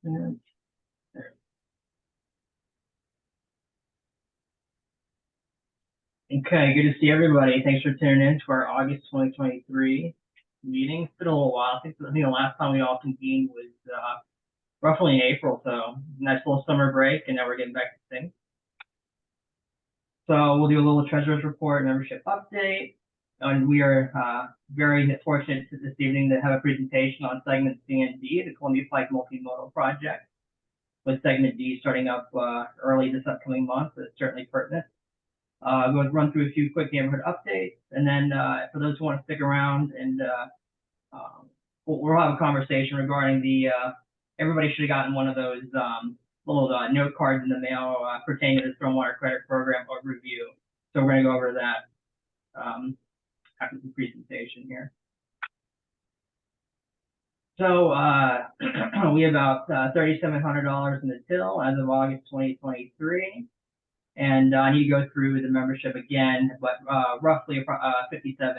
announcement. Okay, good to see everybody. Thanks for tuning in to our August 2023 meeting. It's been a little while. I think the last time we all convened was roughly in April, so nice little summer break, and now we're getting back to things. So we'll do a little treasurer's report, membership update, and we are very fortunate this evening to have a presentation on Segment C&D, the Columbia Pike Multimodal project, with Segment D starting up early this upcoming month. It's certainly pertinent. I'm going to run through a few quick neighborhood updates, and then for those who want to stick around, and we'll have a conversation regarding the everybody should have gotten one of those little note cards in the mail pertaining to the stormwater credit program overview. So we're going to go over that after the presentation here. So we have about $3,700 in the till as of August 2023. And I need to go through the membership again, but roughly 57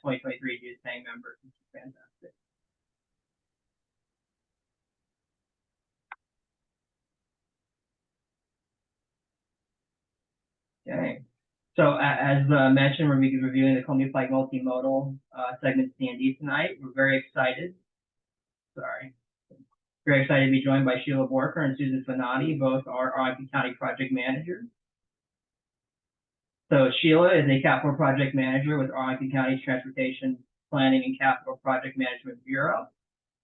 2023 dues paying members, which is fantastic. Okay, so as mentioned, we're reviewing the Columbia Pike Multimodal Segment C&D tonight. We're very excited. Very excited to be joined by Sheila Borkar and Susan Finotti, both are Arlington County project managers. So Sheila is a capital project manager with Arlington County Transportation Planning and Capital Project Management Bureau.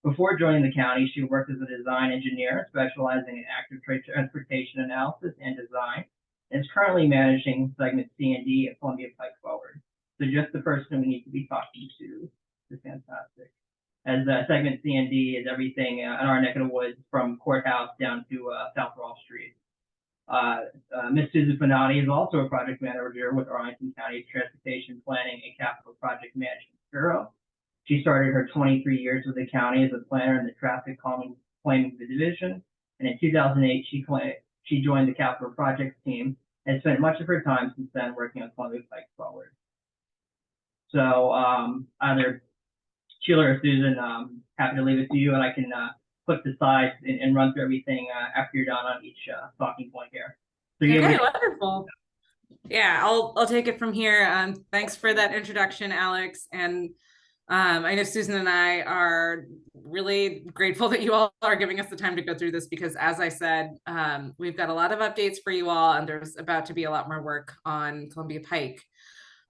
Before joining the county, she worked as a design engineer specializing in active transportation analysis and design, and is currently managing Segment C&D at Columbia Pike Forward. So just the person we need to be talking to is fantastic. As Segment C&D is everything in our neck of the woods, from courthouse down to South Wall Street. Ms. Susan Finotti is also a project manager with Arlington County Transportation Planning and Capital Project Management Bureau. She started her 23 years with the county as a planner in the traffic calming planning division, and in 2008 she joined the capital projects team and spent much of her time since then working on Columbia Pike Forward. So either Sheila or Susan, happy to leave it to you, and I can flip the slides and run through everything after you're done on each talking point here. So okay, wonderful. Yeah, I'll take it from here. Thanks for that introduction, Alex. And I know Susan and I are really grateful that you all are giving us the time to go through this, because as I said, we've got a lot of updates for you all, and there's about to be a lot more work on Columbia Pike.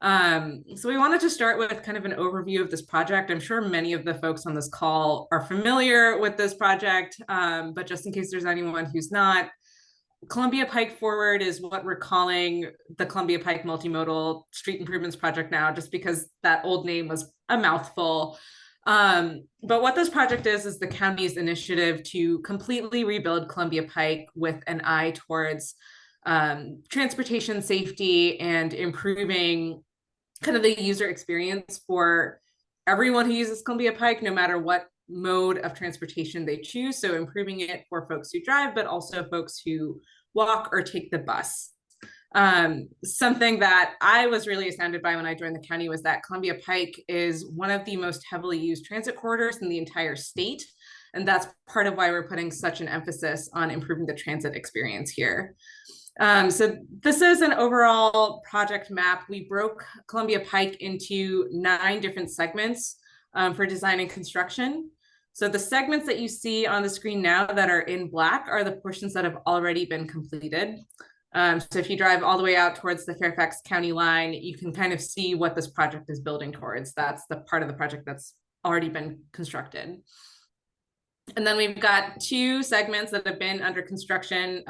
So we wanted to start with kind of an overview of this project. I'm sure many of the folks on this call are familiar with this project, but just in case there's anyone who's not, Columbia Pike Forward is what we're calling the Columbia Pike Multimodal Street Improvements Project now, just because that old name was a mouthful. But what this project is the county's initiative to completely rebuild Columbia Pike with an eye towards transportation safety and improving kind of the user experience for everyone who uses Columbia Pike, no matter what mode of transportation they choose. So improving it for folks who drive, but also folks who walk or take the bus. Something that I was really astounded by when I joined the county was that Columbia Pike is one of the most heavily used transit corridors in the entire state. And that's part of why we're putting such an emphasis on improving the transit experience here. So this is an overall project map. We broke Columbia Pike into 9 different segments for design and construction. So the segments that you see on the screen now that are in black are the portions that have already been completed. So if you drive all the way out towards the Fairfax County line, you can kind of see what this project is building towards. That's the part of the project that's already been constructed. And then we've got 2 segments that have been under construction.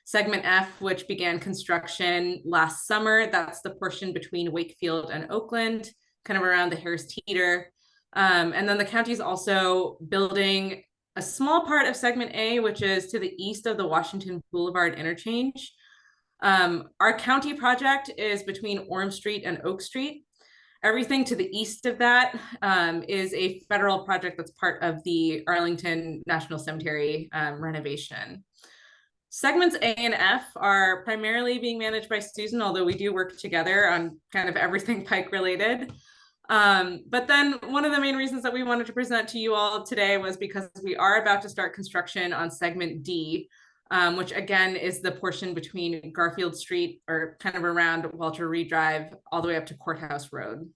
Segment F, which began construction last summer. That's the portion between Wakefield and Oakland, kind of around the Harris Teeter. And then the county is also building a small part of Segment A, which is to the east of the Washington Boulevard interchange. Our county project is between Orm Street and Oak Street. Everything to the east of that is a federal project that's part of the Arlington National Cemetery renovation. Segments A and F are primarily being managed by Susan, although we do work together on kind of everything Pike related. But then one of the main reasons that we wanted to present to you all today was because we are about to start construction on segment D, which again is the portion between Garfield Street, or kind of around Walter Reed Drive, all the way up to Courthouse Road.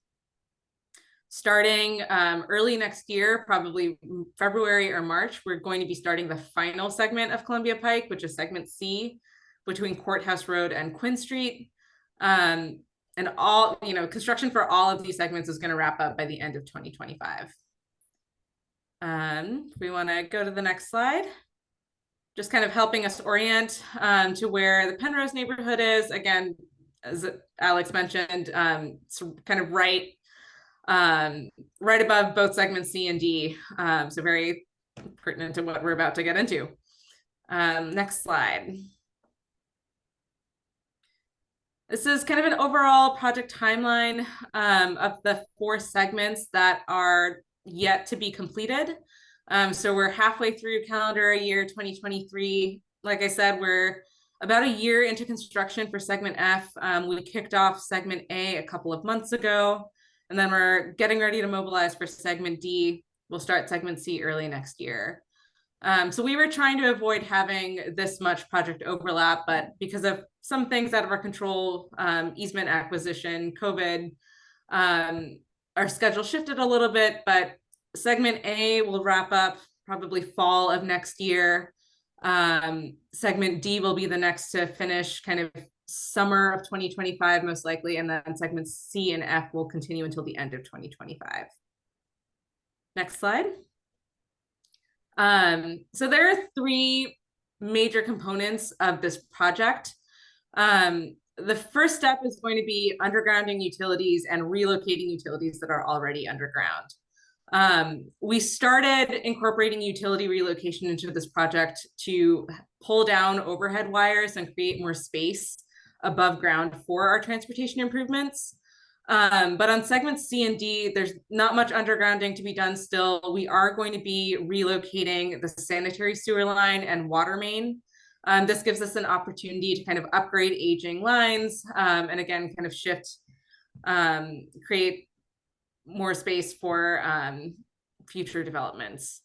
Starting early next year, probably February or March, we're going to be starting the final segment of Columbia Pike, which is segment C, between Courthouse Road and Quinn Street. And all, construction for all of these segments is going to wrap up by the end of 2025. We want to go to the next slide. Just kind of helping us orient to where the Penrose neighborhood is. Again, as Alex mentioned, it's kind of right above both segments C and D. So very pertinent to what we're about to get into. Next slide. This is kind of an overall project timeline of the 4 segments that are yet to be completed. So we're halfway through calendar year 2023. Like I said, we're about a year into construction for segment F. We kicked off segment A a couple of months ago, and then we're getting ready to mobilize for segment D. We'll start segment C early next year. So we were trying to avoid having this much project overlap, but because of some things out of our control, easement acquisition, COVID, our schedule shifted a little bit, but segment A will wrap up probably fall of next year. Segment D will be the next to finish kind of summer of 2025, most likely. And then segments C and F will continue until the end of 2025. Next slide. So there are 3 major components of this project. The first step is going to be undergrounding utilities and relocating utilities that are already underground. We started incorporating utility relocation into this project to pull down overhead wires and create more space above ground for our transportation improvements. But on segments C and D, there's not much undergrounding to be done still. We are going to be relocating the sanitary sewer line and water main. This gives us an opportunity to kind of upgrade aging lines, and again, kind of shift, create more space for future developments.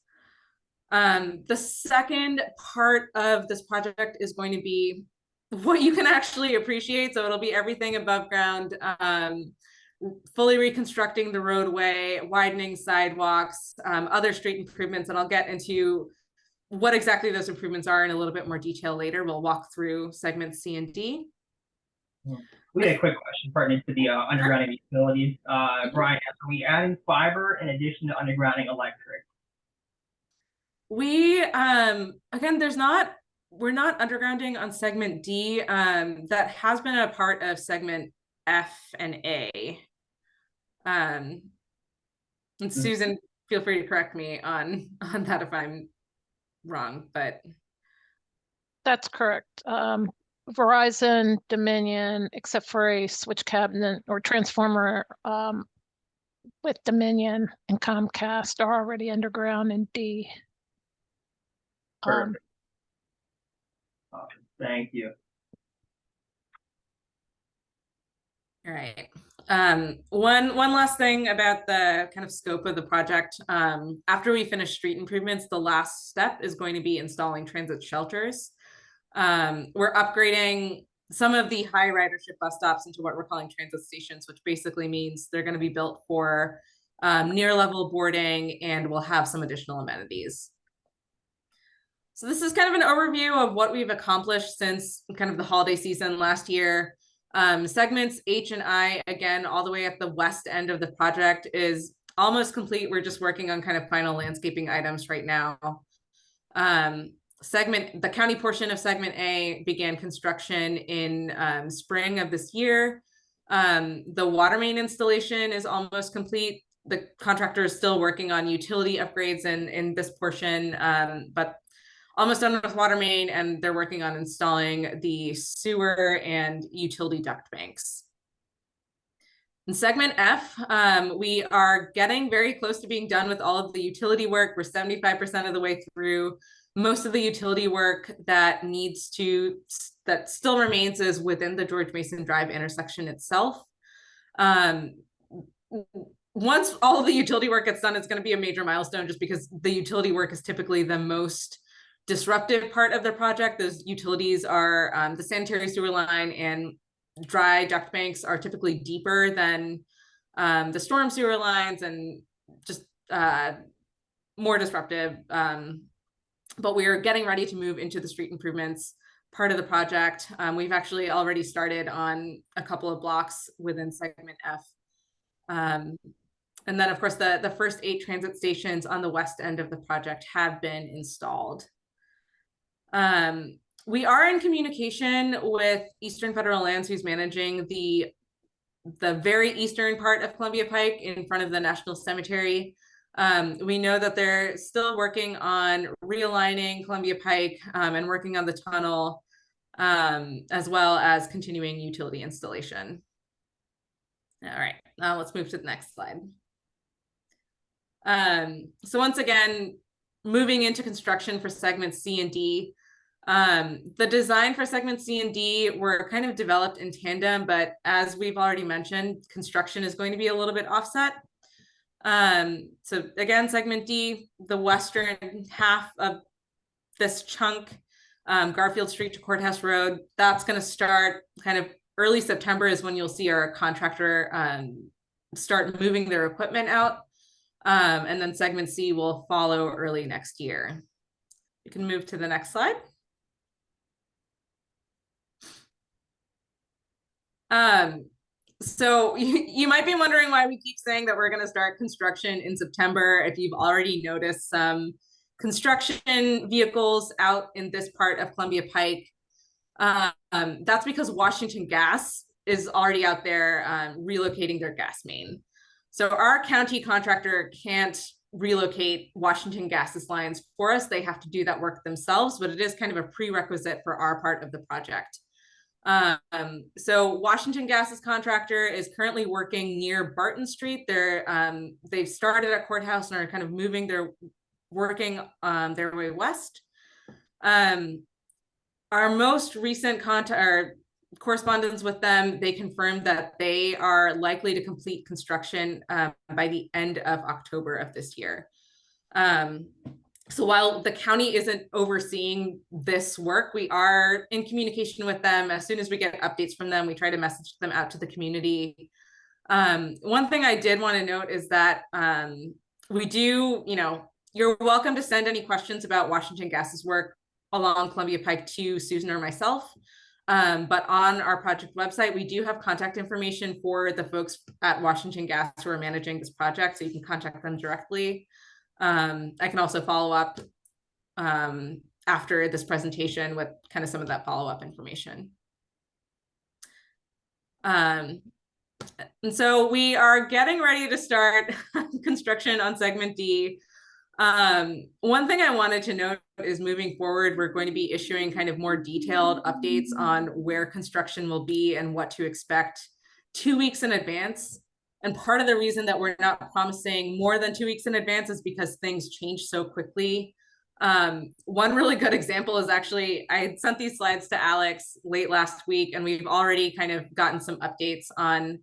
The second part of this project is going to be what you can actually appreciate. So it'll be everything above ground, fully reconstructing the roadway, widening sidewalks, other street improvements, and I'll get into what exactly those improvements are in a little bit more detail later. We'll walk through segments C and D. We had a quick question pertinent to the undergrounding utilities. Brian, are we adding fiber in addition to undergrounding electric? We, again, we're not undergrounding on segment D. That has been a part of segment F and A. And Susan, feel free to correct me on that if I'm wrong, but. That's correct. Verizon, Dominion, except for a switch cabinet or transformer with Dominion and Comcast, are already underground in D. Perfect. Thank you. All right. One last thing about the kind of scope of the project. After we finish street improvements, the last step is going to be installing transit shelters. We're upgrading some of the high ridership bus stops into what we're calling transit stations, which basically means they're going to be built for near level boarding, and we'll have some additional amenities. So this is kind of an overview of what we've accomplished since kind of the holiday season last year. Segments H and I, again, all the way at the west end of the project, is almost complete. We're just working on kind of final landscaping items right now. The county portion of segment A began construction in spring of this year. The water main installation is almost complete. The contractor is still working on utility upgrades in this portion, but almost done with water main, and they're working on installing the sewer and utility duct banks. In segment F, we are getting very close to being done with all of the utility work. We're 75% of the way through. Most of the utility work that still remains is within the George Mason Drive intersection itself. once all of the utility work gets done, it's going to be a major milestone just because the utility work is typically the most disruptive part of the project. Those utilities are the sanitary sewer line and dry duct banks are typically deeper than the storm sewer lines and just more disruptive. But we are getting ready to move into the street improvements part of the project. We've actually already started on a couple of blocks within segment F. And then of course the first 8 transit stations on the west end of the project have been installed. We are in communication with Eastern Federal Lands, who's managing the very eastern part of Columbia Pike in front of the National Cemetery. We know that they're still working on realigning Columbia Pike and working on the tunnel, as well as continuing utility installation. All right, now let's move to the next slide. So once again, moving into construction for segments C and D. The design for segment C and D were kind of developed in tandem, but as we've already mentioned, construction is going to be a little bit offset. So again, segment D, the western half of this chunk, Garfield Street to Courthouse Road, that's going to start kind of early September is when you'll see our contractor start moving their equipment out. And then segment C will follow early next year. You can move to the next slide. So you might be wondering why we keep saying that we're going to start construction in September. If you've already noticed some construction vehicles out in this part of Columbia Pike, that's because Washington Gas is already out there relocating their gas main. So our county contractor can't relocate Washington Gas's lines for us. They have to do that work themselves, but it is kind of a prerequisite for our part of the project. So Washington Gas's contractor is currently working near Barton Street. They've started at Courthouse and are kind of working their way west. Our most recent correspondence with them, they confirmed that they are likely to complete construction by the end of October of this year. So while the county isn't overseeing this work, we are in communication with them. As soon as we get updates from them, we try to message them out to the community. One thing I did want to note is that we do, you're welcome to send any questions about Washington Gas's work along Columbia Pike to Susan or myself. But on our project website, we do have contact information for the folks at Washington Gas who are managing this project, so you can contact them directly. I can also follow up after this presentation with kind of some of that follow-up information. And so we are getting ready to start construction on segment D. One thing I wanted to note is moving forward, we're going to be issuing kind of more detailed updates on where construction will be and what to expect 2 weeks in advance. And part of the reason that we're not promising more than 2 weeks in advance is because things change so quickly. One really good example is actually, I had sent these slides to Alex late last week, and we've already kind of gotten some updates on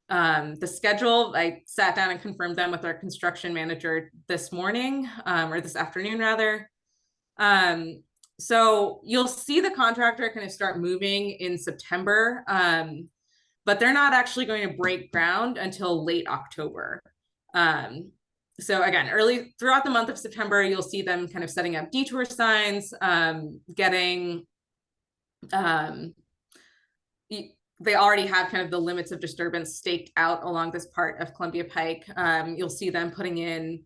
the schedule. I sat down and confirmed them with our construction manager this morning, or this afternoon rather. So you'll see the contractor kind of start moving in September, but they're not actually going to break ground until late October. So again, early throughout the month of September, you'll see them kind of setting up detour signs, getting, they already have kind of the limits of disturbance staked out along this part of Columbia Pike. You'll see them putting in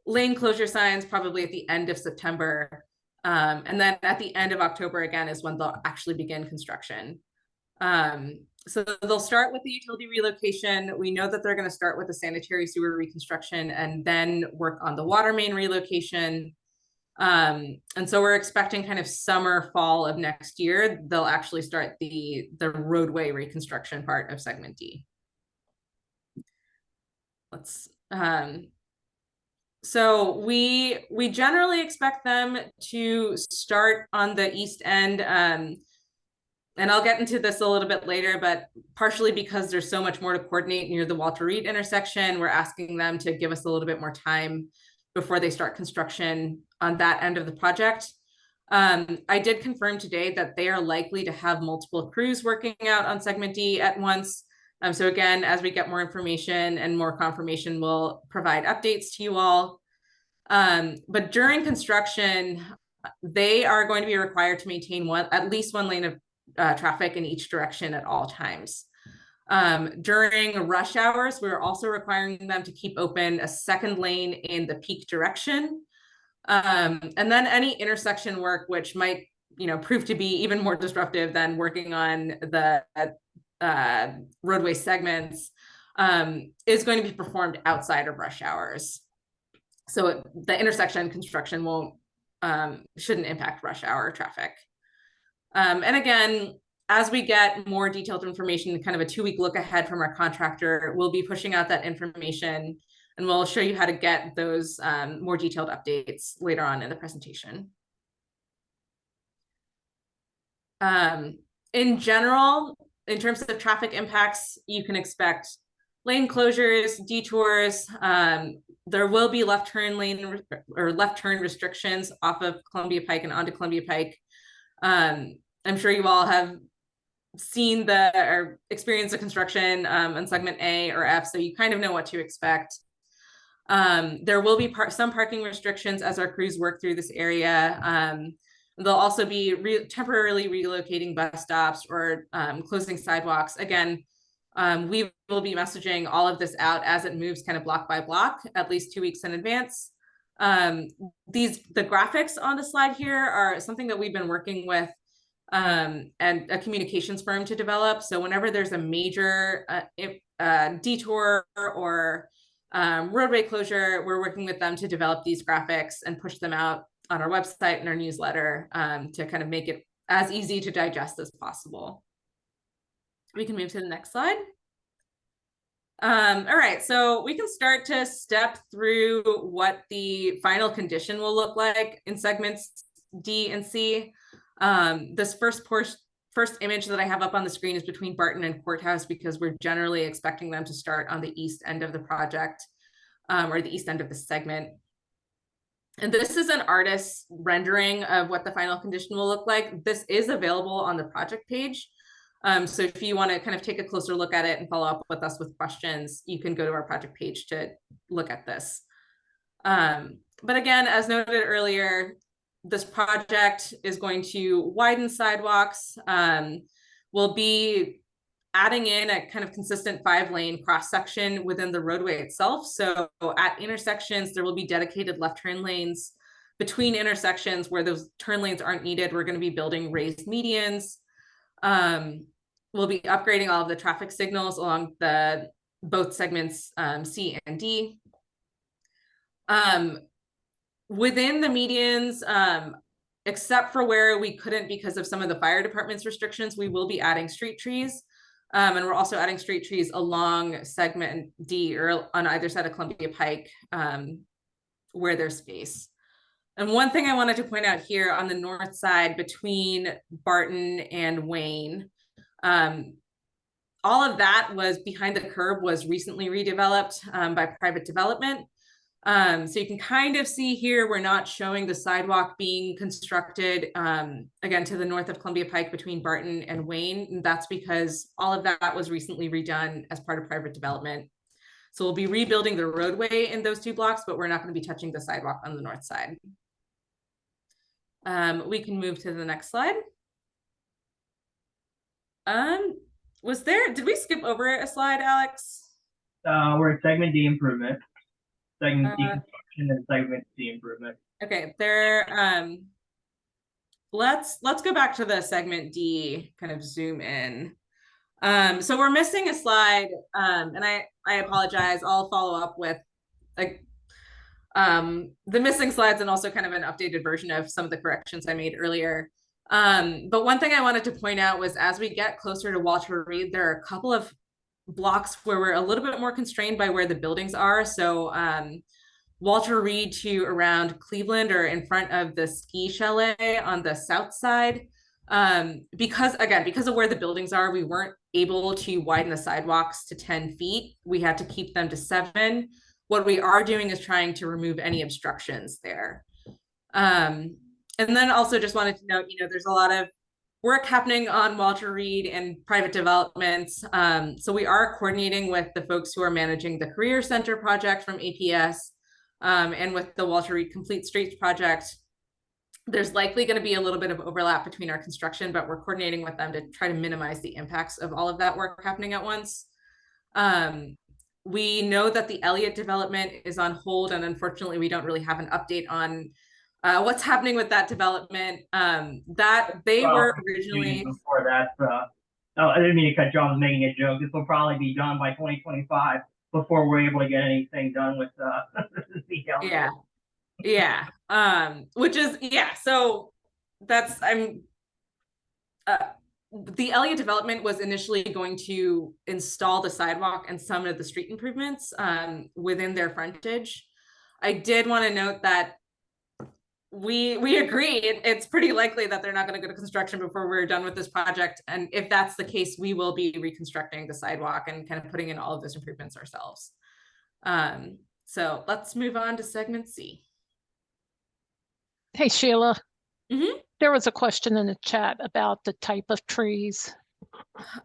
lane closure signs probably at the end of September. And then at the end of October, again, is when they'll actually begin construction. So they'll start with the utility relocation. We know that they're going to start with the sanitary sewer reconstruction and then work on the water main relocation. And so we're expecting kind of summer, fall of next year, they'll actually start the roadway reconstruction part of segment D. So we generally expect them to start on the east end. and I'll get into this a little bit later, but partially because there's so much more to coordinate near the Walter Reed intersection, we're asking them to give us a little bit more time before they start construction on that end of the project. I did confirm today that they are likely to have multiple crews working out on segment D at once. So again, as we get more information and more confirmation, we'll provide updates to you all. But during construction, they are going to be required to maintain at least one lane of traffic in each direction at all times. During rush hours, we're also requiring them to keep open a second lane in the peak direction. And then any intersection work, which might, prove to be even more disruptive than working on the roadway segments, is going to be performed outside of rush hours. So the intersection construction shouldn't impact rush hour traffic. And again, as we get more detailed information, kind of a 2-week look ahead from our contractor, we'll be pushing out that information, and we'll show you how to get those more detailed updates later on in the presentation. In general, in terms of traffic impacts, you can expect lane closures, detours. There will be left turn lane or left turn restrictions off of Columbia Pike and onto Columbia Pike. I'm sure you all have seen or experienced the construction on segment A or F, so you kind of know what to expect. There will be some parking restrictions as our crews work through this area. They'll also be temporarily relocating bus stops or closing sidewalks. Again, we will be messaging all of this out as it moves kind of block by block, at least 2 weeks in advance. The graphics on the slide here are something that we've been working with and a communications firm to develop. So whenever there's a major detour or roadway closure, we're working with them to develop these graphics and push them out on our website and our newsletter to kind of make it as easy to digest as possible. We can move to the next slide. All right, so we can start to step through what the final condition will look like in segments D and C. This first image that I have up on the screen is between Barton and Courthouse, because we're generally expecting them to start on the east end of the project or the east end of the segment. And this is an artist's rendering of what the final condition will look like. This is available on the project page. So if you want to kind of take a closer look at it and follow up with us with questions, you can go to our project page to look at this. But again, as noted earlier, this project is going to widen sidewalks. We'll be adding in a kind of consistent 5-lane cross section within the roadway itself. So at intersections, there will be dedicated left turn lanes. Between intersections where those turn lanes aren't needed, we're going to be building raised medians. We'll be upgrading all of the traffic signals along both segments C and D. Within the medians, except for where we couldn't because of some of the fire department's restrictions, we will be adding street trees. And we're also adding street trees along segment D or on either side of Columbia Pike where there's space. And one thing I wanted to point out here on the north side between Barton and Wayne, all of that was behind the curb was recently redeveloped by private development. So you can kind of see here, we're not showing the sidewalk being constructed, again, to the north of Columbia Pike between Barton and Wayne. And that's because all of that was recently redone as part of private development. So we'll be rebuilding the roadway in those 2 blocks, but we're not going to be touching the sidewalk on the north side. We can move to the next slide. Did we skip over a slide, Alex? We're at segment D improvement. Segment D construction and segment C improvement. Okay, let's go back to the segment D, kind of zoom in. So we're missing a slide, and I apologize. I'll follow up with like the missing slides and also kind of an updated version of some of the corrections I made earlier. But one thing I wanted to point out was as we get closer to Walter Reed, there are a couple of blocks where we're a little bit more constrained by where the buildings are. So Walter Reed to around Cleveland or in front of the ski chalet on the south side, Because of where the buildings are, we weren't able to widen the sidewalks to 10 feet. We had to keep them to 7. What we are doing is trying to remove any obstructions there. And then also just wanted to note, there's a lot of work happening on Walter Reed and private developments. So we are coordinating with the folks who are managing the Career Center project from APS, and with the Walter Reed Complete Streets project. There's likely going to be a little bit of overlap between our construction, but we're coordinating with them to try to minimize the impacts of all of that work happening at once. We know that the Elliott development is on hold, and unfortunately, we don't really have an update on what's happening with that development. That they were originally before that. Oh, I didn't mean to cut you off. I was making a joke. This will probably be done by 2025 before we're able to get anything done with the yeah. Yeah. Which is, so that's, the Elliott development was initially going to install the sidewalk and some of the street improvements within their frontage. I did want to note that we agree it's pretty likely that they're not going to go to construction before we're done with this project. And if that's the case, we will be reconstructing the sidewalk and kind of putting in all of those improvements ourselves. So let's move on to segment C. Hey, Sheila. Mm-hmm. There was a question in the chat about the type of trees.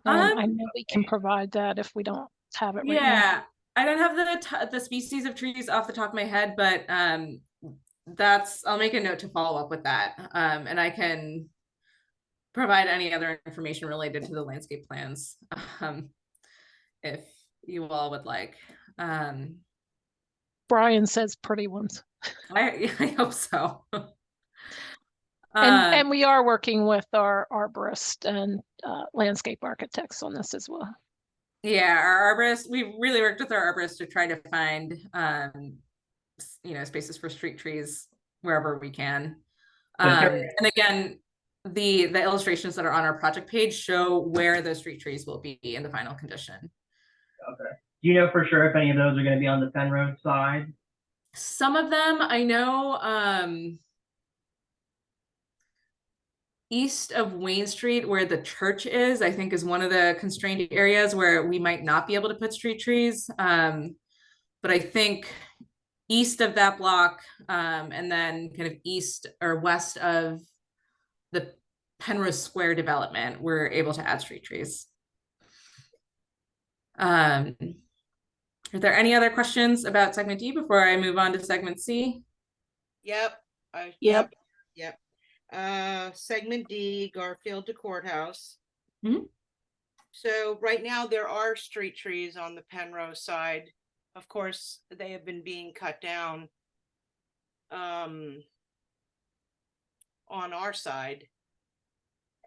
And I know we can provide that if we don't have it right now. I don't have the species of trees off the top of my head, but I'll make a note to follow up with that. And I can provide any other information related to the landscape plans if you all would like. Brian says pretty ones. I hope so. And we are working with our arborist and landscape architects on this as well. Yeah, our arborist, we've really worked with our arborist to try to find spaces for street trees wherever we can. And again, the illustrations that are on our project page show where those street trees will be in the final condition. Okay. Do you know for sure if any of those are going to be on the Penrose side? Some of them I know, east of Wayne Street, where the church is, I think is one of the constrained areas where we might not be able to put street trees. But I think east of that block, and then kind of east or west of the Penrose Square development, we're able to add street trees. Are there any other questions about segment D before I move on to segment C? Yep. Yep. Segment D, Garfield to Courthouse. Mm-hmm. So right now there are street trees on the Penrose side. Of course, they have been being cut down on our side.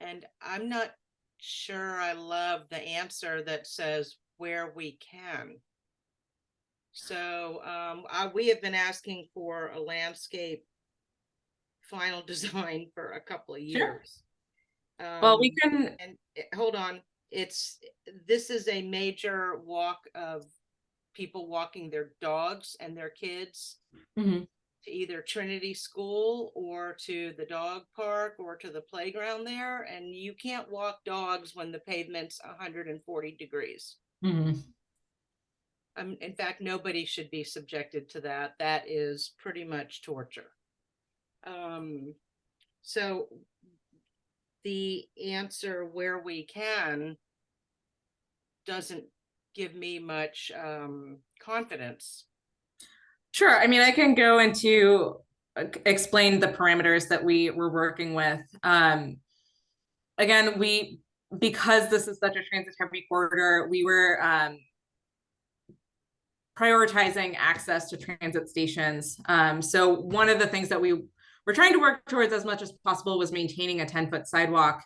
And I'm not sure I love the answer that says where we can. So we have been asking for a landscape final design for a couple of years. Sure. Well, we can hold on. This is a major walk of people walking their dogs and their kids mm-hmm. to either Trinity School or to the dog park or to the playground there, and you can't walk dogs when the pavement's 140 degrees. Mm-hmm. In fact, nobody should be subjected to that. That is pretty much torture. So the answer where we can doesn't give me much confidence. Sure. I mean, I can go into explain the parameters that we were working with. Again, because this is such a transit-heavy corridor, we were prioritizing access to transit stations. So one of the things that we were trying to work towards as much as possible was maintaining a 10-foot sidewalk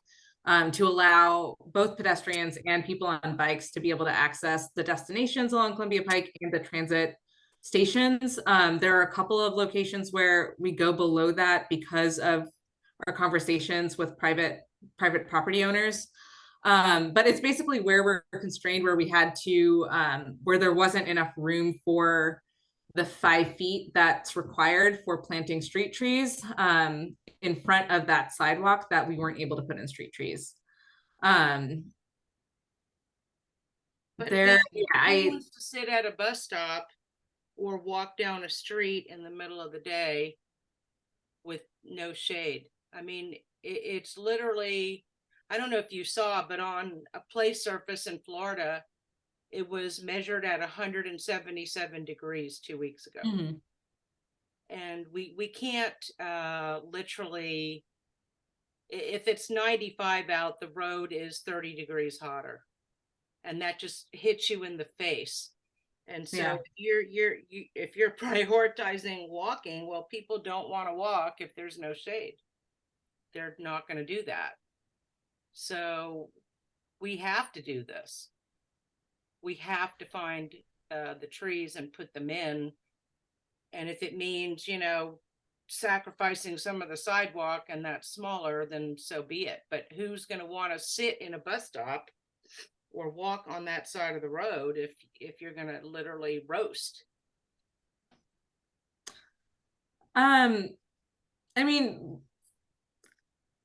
to allow both pedestrians and people on bikes to be able to access the destinations along Columbia Pike and the transit stations. There are a couple of locations where we go below that because of our conversations with private property owners. But it's basically where we're constrained, where we had to, where there wasn't enough room for the 5 feet that's required for planting street trees in front of that sidewalk that we weren't able to put in street trees. But There, again, yeah, who wants to sit at a bus stop or walk down a street in the middle of the day with no shade? I mean, it's literally, I don't know if you saw, but on a play surface in Florida, it was measured at 177 degrees 2 weeks ago. Mhm. And we can't literally, if it's 95 out, the road is 30 degrees hotter. And that just hits you in the face. And so Yeah. if you're prioritizing walking, well, people don't want to walk if there's no shade. They're not going to do that. So we have to do this. We have to find the trees and put them in. And if it means, you know, sacrificing some of the sidewalk and that's smaller, then so be it. But who's going to want to sit in a bus stop or walk on that side of the road if you're going to literally roast? I mean,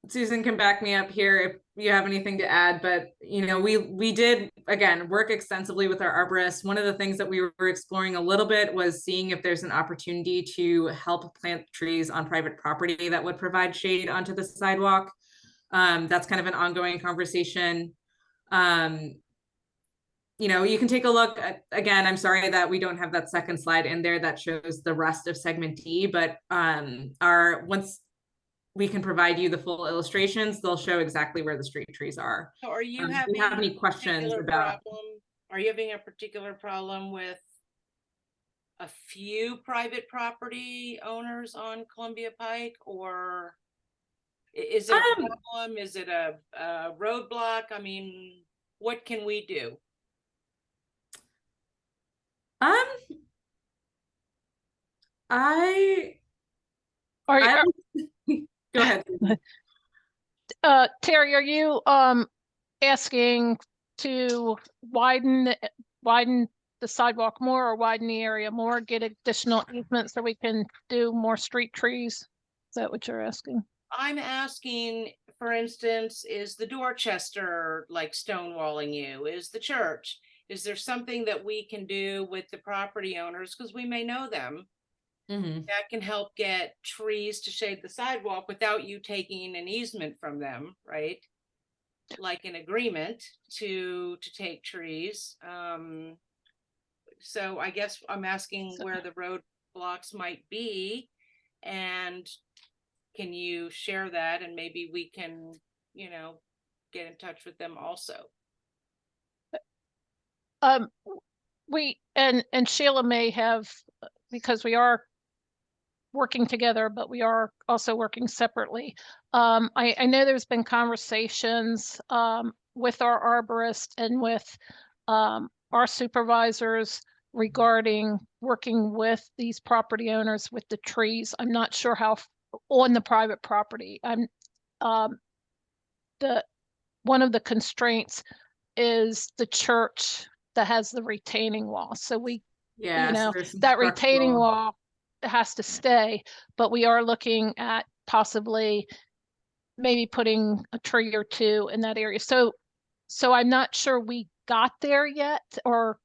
Susan can back me up here if you have anything to add, but you know, we did again work extensively with our arborists. One of the things that we were exploring a little bit was seeing if there's an opportunity to help plant trees on private property that would provide shade onto the sidewalk. That's kind of an ongoing conversation. You know, you can take a look at, again, I'm sorry that we don't have that second slide in there that shows the rest of segment D, but once we can provide you the full illustrations, they'll show exactly where the street trees are. So are you Do having you have any questions about? Are you having a particular problem with a few private property owners on Columbia Pike, or is it a problem? Is it a roadblock? I mean, what can we do? Go ahead. Terry, are you asking to widen the sidewalk more, or widen the area more, get additional easements so we can do more street trees? Is that what you're asking? I'm asking, for instance, is the Dorchester like stonewalling you? Is the church? Is there something that we can do with the property owners, because we may know them, that can help get trees to shade the sidewalk without you taking an easement from them, right? Like an agreement to take trees. So I guess I'm asking where the roadblocks might be, and can you share that, and maybe we can, you know, get in touch with them also. We and Sheila may have, because we are working together, but we are also working separately. I know there's been conversations with our arborist and with our supervisors regarding working with these property owners with the trees. I'm not sure how on the private property. I'm one of the constraints is the church that has the retaining wall. So we, you know, that retaining wall has to stay, but we are looking at possibly maybe putting a tree or two in that area. So I'm not sure we got there yet, or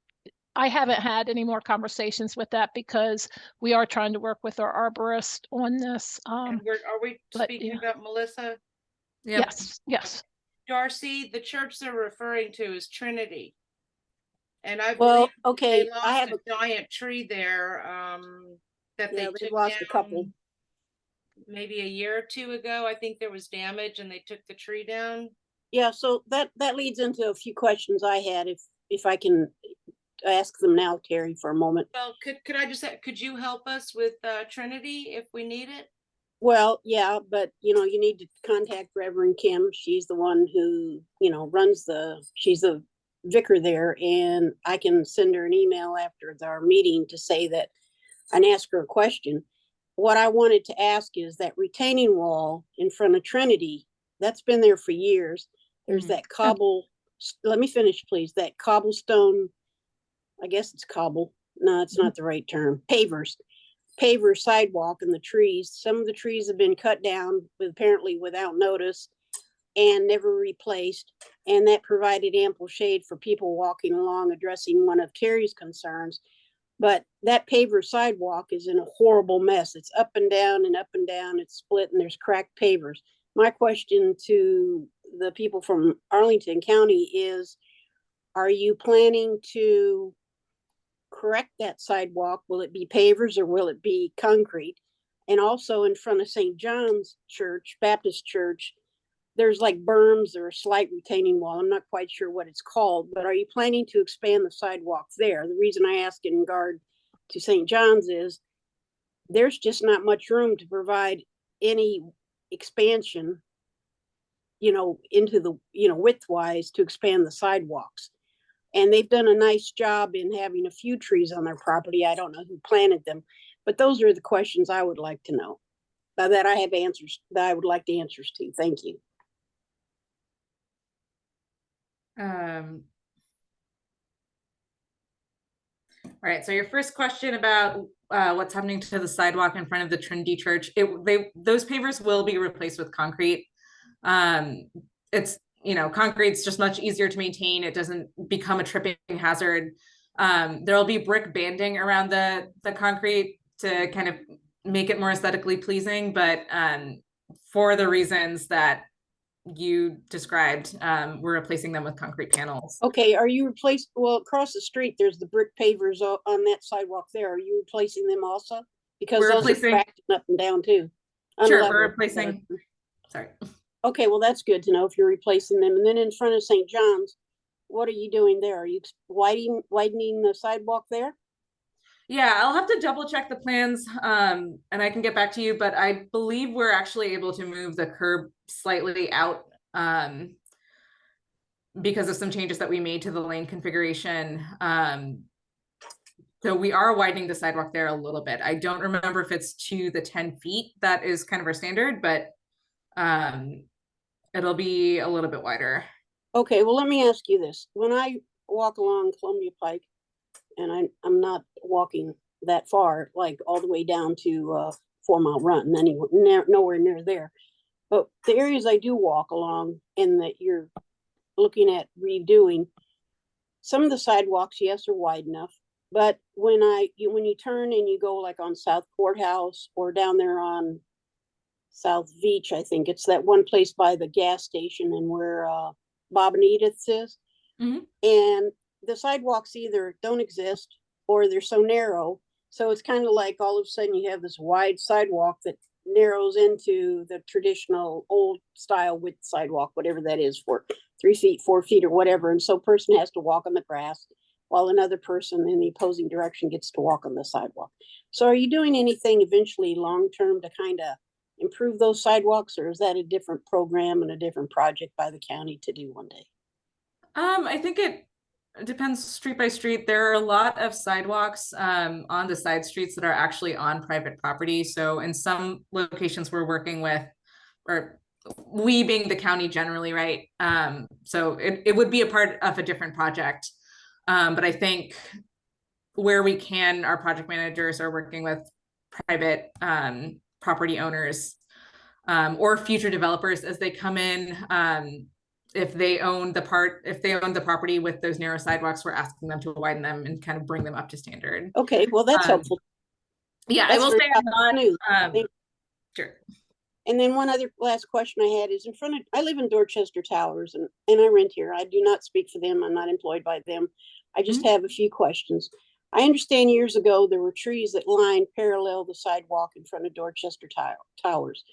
I haven't had any more conversations with that, because we are trying to work with our arborist on this. And are we speaking about Melissa? Yep. Yes. Darcy, the church they're referring to is Trinity. And I Well, believe okay, they lost I have a giant tree there that they took lost down a couple. maybe a year or two ago. I think there was damage and they took the tree down. Yeah, so that leads into a few questions I had, if I can ask them now, Terry, for a moment. Well, could I just could you help us with Trinity if we need it? Well, yeah, but you know, you need to contact Reverend Kim. She's the one who, you know, she's the vicar there, and I can send her an email after our meeting to say that, and ask her a question. What I wanted to ask is that retaining wall in front of Trinity, that's been there for years. There's that let me finish, please. That cobblestone, I guess it's cobble, no, it's not the right term, paver sidewalk and the trees. Some of the trees have been cut down apparently without notice and never replaced. And that provided ample shade for people walking along, addressing one of Terry's concerns. But that paver sidewalk is in a horrible mess. It's up and down and up and down. It's split and there's cracked pavers. My question to the people from Arlington County is, are you planning to correct that sidewalk? Will it be pavers or will it be concrete? And also in front of St. John's Church, Baptist Church, there's like berms or a slight retaining wall. I'm not quite sure what it's called, but are you planning to expand the sidewalk there? The reason I ask in regard to St. John's is there's just not much room to provide any expansion, into the, width-wise to expand the sidewalks. And they've done a nice job in having a few trees on their property. I don't know who planted them, but those are the questions I would like to know, that I have answers, that I would like the answers to. Thank you. All right, so your first question about what's happening to the sidewalk in front of the Trinity Church, those pavers will be replaced with concrete. It's, concrete's just much easier to maintain. It doesn't become a tripping hazard. There'll be brick banding around the concrete to kind of make it more aesthetically pleasing, but for the reasons that you described, we're replacing them with concrete panels. Okay, are you across the street, there's the brick pavers on that sidewalk there. Are you replacing them also? Because those are cracked up and down too. Sure, we're replacing, sorry. Okay, well, that's good to know if you're replacing them. And then in front of St. John's, what are you doing there? Are you widening the sidewalk there? Yeah, I'll have to double check the plans and I can get back to you, but I believe we're actually able to move the curb slightly out because of some changes that we made to the lane configuration. So we are widening the sidewalk there a little bit. I don't remember if it's to the 10 feet. That is kind of our standard, but it'll be a little bit wider. Okay, well, let me ask you this. When I walk along Columbia Pike, and I'm not walking that far, like all the way down to 4 Mile Run, nowhere near there. But the areas I do walk along and that you're looking at redoing, some of the sidewalks, yes, are wide enough. But when you turn and you go like on South Courthouse or down there on South Beach, I think it's that one place by the gas station and where Bob and Edith's is. Mm-hmm. And the sidewalks either don't exist or they're so narrow. So it's kind of like all of a sudden you have this wide sidewalk that narrows into the traditional old style width sidewalk, whatever that is, for 3 feet, 4 feet or whatever. And so a person has to walk on the grass while another person in the opposing direction gets to walk on the sidewalk. So are you doing anything eventually long-term to kind of improve those sidewalks, or is that a different program and a different project by the county to do one day? I think it depends street by street. There are a lot of sidewalks on the side streets that are actually on private property. So in some locations we're working with, or we being the county generally, right? So it would be a part of a different project. But I think where we can, our project managers are working with private property owners or future developers as they come in. If they own the property with those narrow sidewalks, we're asking them to widen them and kind of bring them up to standard. Okay, well, that's helpful. Yeah, I will say I'm not sure. And then one other last question I had is I live in Dorchester Towers and I rent here. I do not speak for them. I'm not employed by them. I just have a few questions. I understand years ago there were trees that lined parallel the sidewalk in front of Dorchester Towers.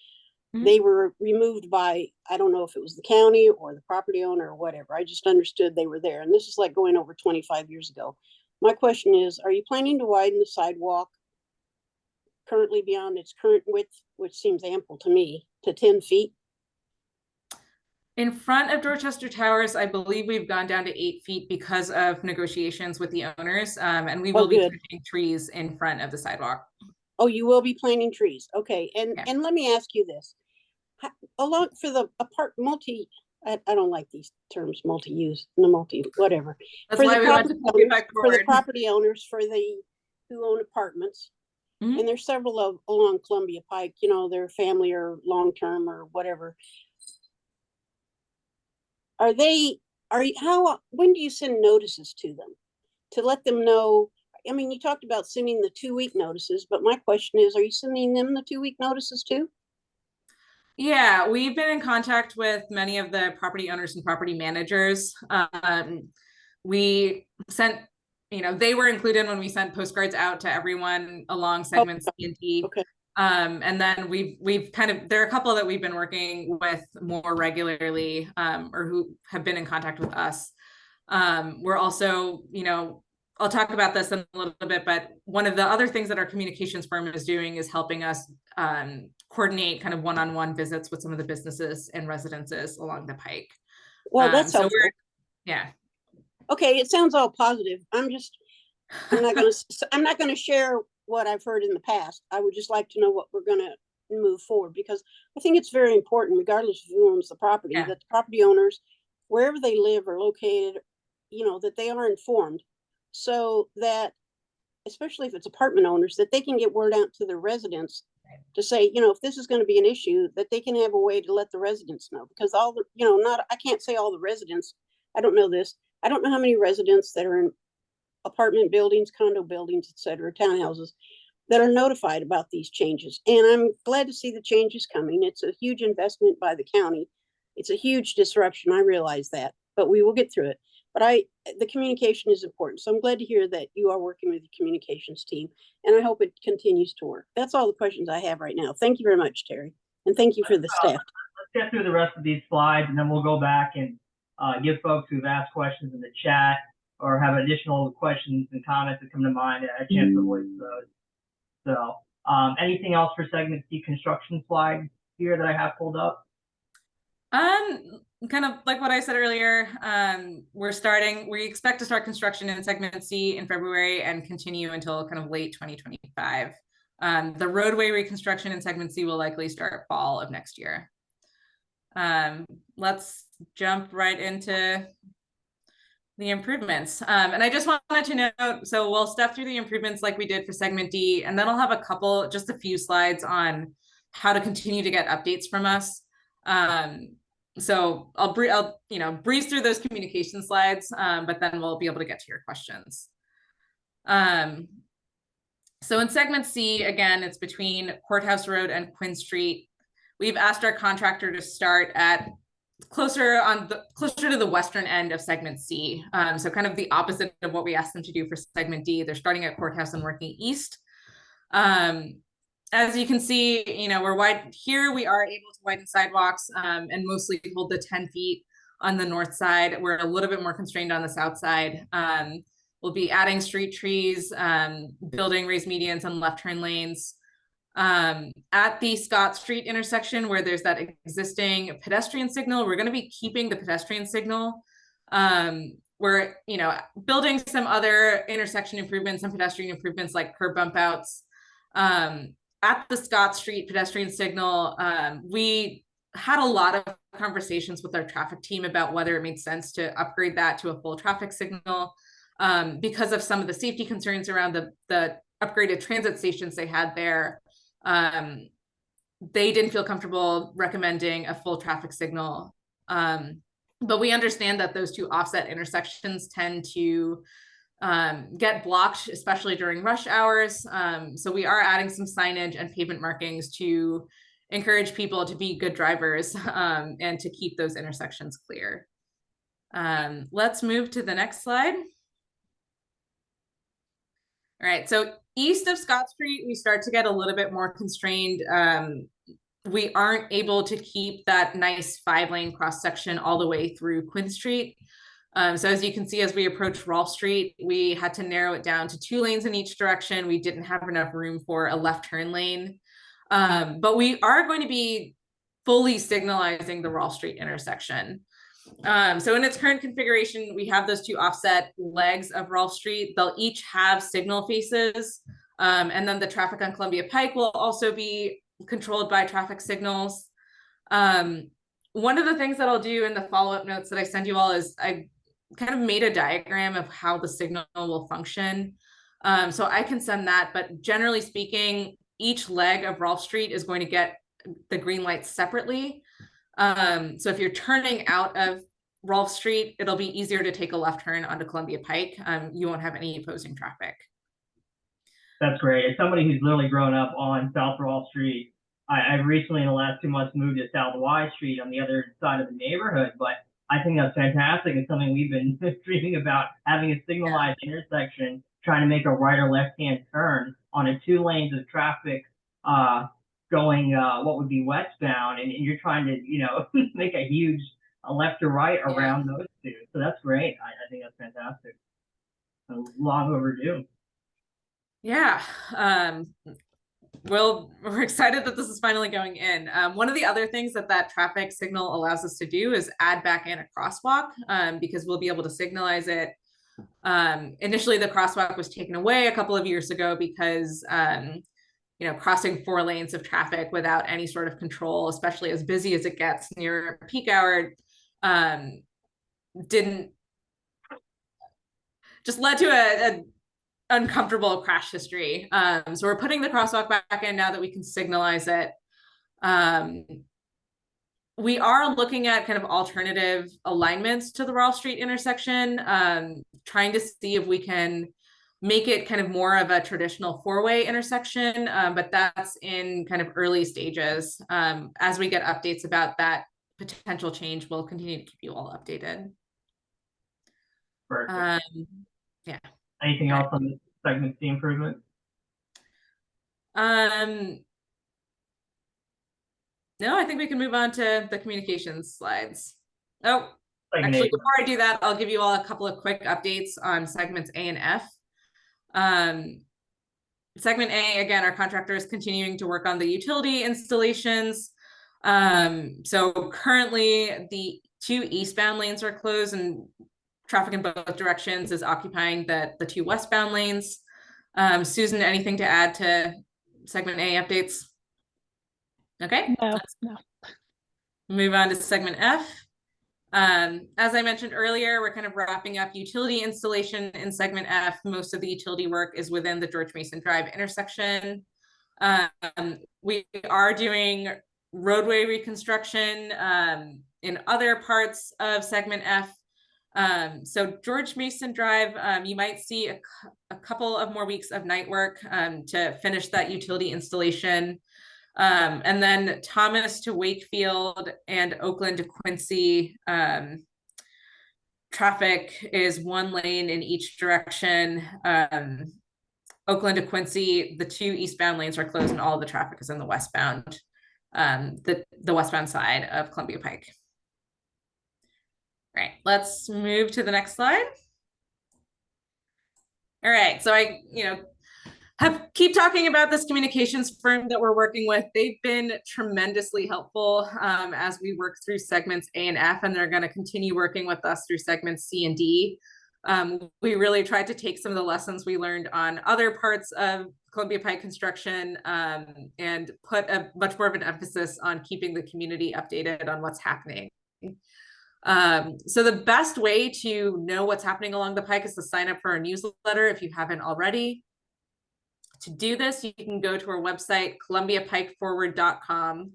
Mm-hmm. They were removed by, I don't know if it was the county or the property owner or whatever. I just understood they were there. And this is like going over 25 years ago. My question is, are you planning to widen the sidewalk currently beyond its current width, which seems ample to me, to 10 feet? In front of Dorchester Towers, I believe we've gone down to 8 feet because of negotiations with the owners. And we will be planting trees in front of the sidewalk. Oh, you will be planting trees. Okay. And let me ask you this. Along for the I don't like these terms, multi-use, whatever. That's why we want to for the property owners, for the who own apartments. Mhm. And there's several of along Columbia Pike, you know, they're family or long-term or whatever. When do you send notices to them to let them know? I mean, you talked about sending the 2-week notices, but my question is, are you sending them the 2-week notices too? Yeah, we've been in contact with many of the property owners and property managers. We sent, they were included when we sent postcards out to everyone along Segments C&D. Okay. And then we've kind of, there are a couple that we've been working with more regularly, or who have been in contact with us. We're also, I'll talk about this in a little bit, but one of the other things that our communications firm is doing is helping us coordinate kind of one-on-one visits with some of the businesses and residences along the Pike. Well, that's so helpful. Yeah. Okay, it sounds all positive. I'm not gonna share what I've heard in the past. I would just like to know what we're gonna move forward, because I think it's very important, regardless of who owns the property, Yeah. that the property owners, wherever they live or located, that they are informed, so that, especially if it's apartment owners, that they can get word out to their residents to say, if this is going to be an issue, that they can have a way to let the residents know. Because I can't say all the residents, I don't know this. I don't know how many residents that are in apartment buildings, condo buildings, et cetera, townhouses, that are notified about these changes. And I'm glad to see the changes coming. It's a huge investment by the county. It's a huge disruption. I realize that, but we will get through it. But the communication is important. So I'm glad to hear that you are working with the communications team, and I hope it continues to work. That's all the questions I have right now. Thank you very much, Terry. And thank you for the staff. Let's get through the rest of these slides, and then we'll go back and give folks who've asked questions in the chat or have additional questions and comments that come to mind a chance to voice those. So anything else for segment C construction slide here that I have pulled up? Kind of like what I said earlier, we expect to start construction in segment C in February and continue until kind of late 2025. The roadway reconstruction in segment C will likely start fall of next year. Let's jump right into the improvements. And I just wanted to note, so we'll step through the improvements like we did for segment D, and then I'll have just a few slides on how to continue to get updates from us. So I'll breeze through those communication slides, but then we'll be able to get to your questions. So in segment C, again, it's between Courthouse Road and Quinn Street. We've asked our contractor to start at closer to the western end of segment C. So kind of the opposite of what we asked them to do for segment D. They're starting at Courthouse and working east. As you can see, we're wide here. We are able to widen sidewalks and mostly hold the 10 feet on the north side. We're a little bit more constrained on the south side. We'll be adding street trees, building raised medians and left turn lanes. At the Scott Street intersection, where there's that existing pedestrian signal, we're going to be keeping the pedestrian signal. We're building some other intersection improvements and pedestrian improvements like curb bump outs. At the Scott Street pedestrian signal, we had a lot of conversations with our traffic team about whether it made sense to upgrade that to a full traffic signal because of some of the safety concerns around the upgraded transit stations they had there. They didn't feel comfortable recommending a full traffic signal. But we understand that those two offset intersections tend to get blocked, especially during rush hours. So we are adding some signage and pavement markings to encourage people to be good drivers and to keep those intersections clear. Let's move to the next slide. All right, so east of Scott Street, we start to get a little bit more constrained. We aren't able to keep that nice 5-lane cross section all the way through Quinn Street. So as you can see, as we approach Rolfe Street, we had to narrow it down to 2 lanes in each direction. We didn't have enough room for a left turn lane. But we are going to be fully signalizing the Rolfe Street intersection. So in its current configuration, we have those 2 offset legs of Rolfe Street. They'll each have signal faces. And then the traffic on Columbia Pike will also be controlled by traffic signals. One of the things that I'll do in the follow-up notes that I send you all is I kind of made a diagram of how the signal will function. So I can send that, but generally speaking, each leg of Rolfe Street is going to get the green lights separately. So if you're turning out of Rolfe Street, it'll be easier to take a left turn onto Columbia Pike. You won't have any opposing traffic. That's great. As somebody who's literally grown up on South Rolfe Street, I've recently in the last 2 months moved to South Y Street on the other side of the neighborhood, but I think that's fantastic. It's something we've been dreaming about, having a signalized intersection, trying to make a right or left-hand turn on a 2 lanes of traffic going what would be westbound, and you're trying to, you know, make a huge left or right around those two. So that's great. I think that's fantastic. Long overdue. Yeah. We're excited that this is finally going in. One of the other things that that traffic signal allows us to do is add back in a crosswalk, because we'll be able to signalize it. Initially, the crosswalk was taken away a couple of years ago because, you know, crossing 4 lanes of traffic without any sort of control, especially as busy as it gets near peak hour, just led to a uncomfortable crash history. So we're putting the crosswalk back in now that we can signalize it. We are looking at kind of alternative alignments to the Rolfe Street intersection, trying to see if we can make it kind of more of a traditional 4-way intersection, but that's in kind of early stages. As we get updates about that potential change, we'll continue to keep you all updated. Perfect. Yeah. Anything else on the segment C improvement? No, I think we can move on to the communications slides. Oh, Segment actually, A. before I do that, I'll give you all a couple of quick updates on segments A and F. Segment A, again, our contractor is continuing to work on the utility installations. So currently the 2 eastbound lanes are closed and traffic in both directions is occupying the 2 westbound lanes. Susan, anything to add to segment A updates? Okay. No. Move on to segment F. As I mentioned earlier, we're kind of wrapping up utility installation in segment F. Most of the utility work is within the George Mason Drive intersection. We are doing roadway reconstruction in other parts of segment F. So George Mason Drive, you might see a couple of more weeks of night work to finish that utility installation. And then Thomas to Wakefield and Oakland to Quincy, traffic is 1 lane in each direction. Oakland to Quincy, the 2 eastbound lanes are closed and all of the traffic is in the westbound, the westbound side of Columbia Pike. All right, let's move to the next slide. All right, so I, keep talking about this communications firm that we're working with. They've been tremendously helpful as we work through segments A and F, and they're going to continue working with us through segments C and D. We really tried to take some of the lessons we learned on other parts of Columbia Pike construction and put a much more of an emphasis on keeping the community updated on what's happening. So the best way to know what's happening along the Pike is to sign up for our newsletter if you haven't already. To do this, you can go to our website, columbiapikeforward.com.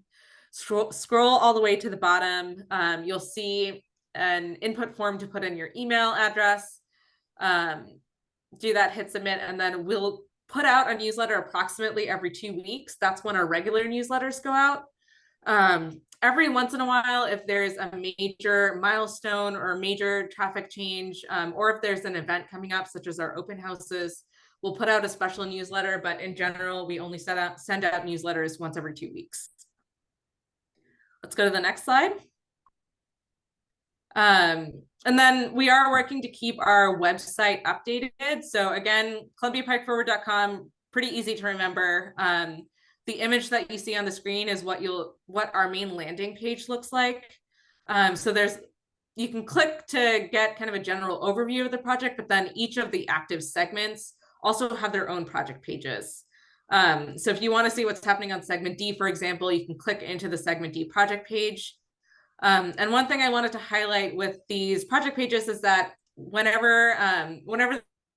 Scroll all the way to the bottom. You'll see an input form to put in your email address. Do that, hit submit, and then we'll put out a newsletter approximately every 2 weeks. That's when our regular newsletters go out. Every once in a while, if there's a major milestone or major traffic change, or if there's an event coming up, such as our open houses, we'll put out a special newsletter, but in general, we only send out newsletters once every 2 weeks. Let's go to the next slide. And then we are working to keep our website updated. So again, columbiapikeforward.com, pretty easy to remember. The image that you see on the screen is what our main landing page looks like. So you can click to get kind of a general overview of the project, but then each of the active segments also have their own project pages. So if you want to see what's happening on segment D, for example, you can click into the segment D project page. And one thing I wanted to highlight with these project pages is that whenever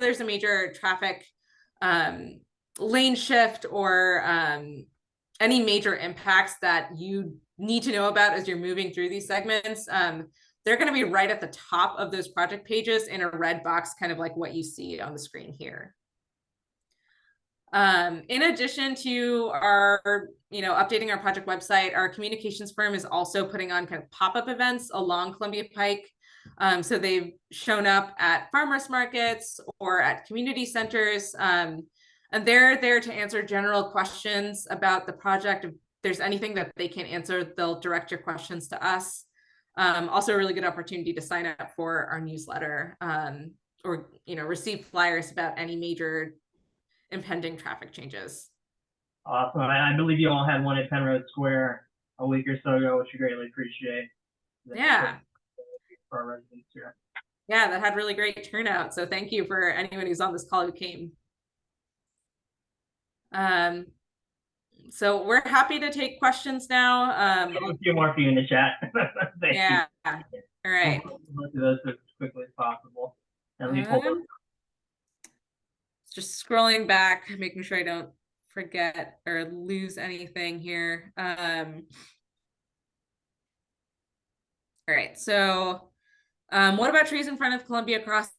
there's a major traffic lane shift or any major impacts that you need to know about as you're moving through these segments, they're going to be right at the top of those project pages in a red box, kind of like what you see on the screen here. In addition to our, updating our project website, our communications firm is also putting on kind of pop-up events along Columbia Pike. So they've shown up at farmers markets or at community centers, and they're there to answer general questions about the project. If there's anything that they can't answer, they'll direct your questions to us. Also a really good opportunity to sign up for our newsletter, or, receive flyers about any major impending traffic changes. Awesome. I believe you all had one at Penrose Square a week or so ago, which we greatly appreciate. Yeah. For our residents here. Yeah, that had really great turnout. So thank you for anyone who's on this call who came. So we're happy to take questions now. A few more for you in the chat. Yeah. You. All right. We'll do those as quickly as possible. Just scrolling back, making sure I don't forget or lose anything here. All right. So what about trees in front of Columbia Crossing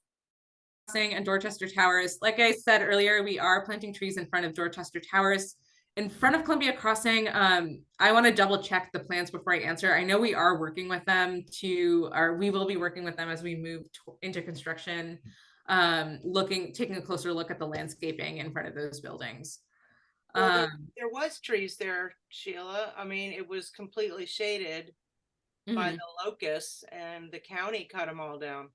and Dorchester Towers? Like I said earlier, we are planting trees in front of Dorchester Towers. In front of Columbia Crossing, I want to double check the plans before I answer. I know we are working with them we will be working with them as we move into construction, taking a closer look at the landscaping in front of those buildings. Well, there was trees there, Sheila. I mean, it was completely shaded by the locusts, and the county cut them all down.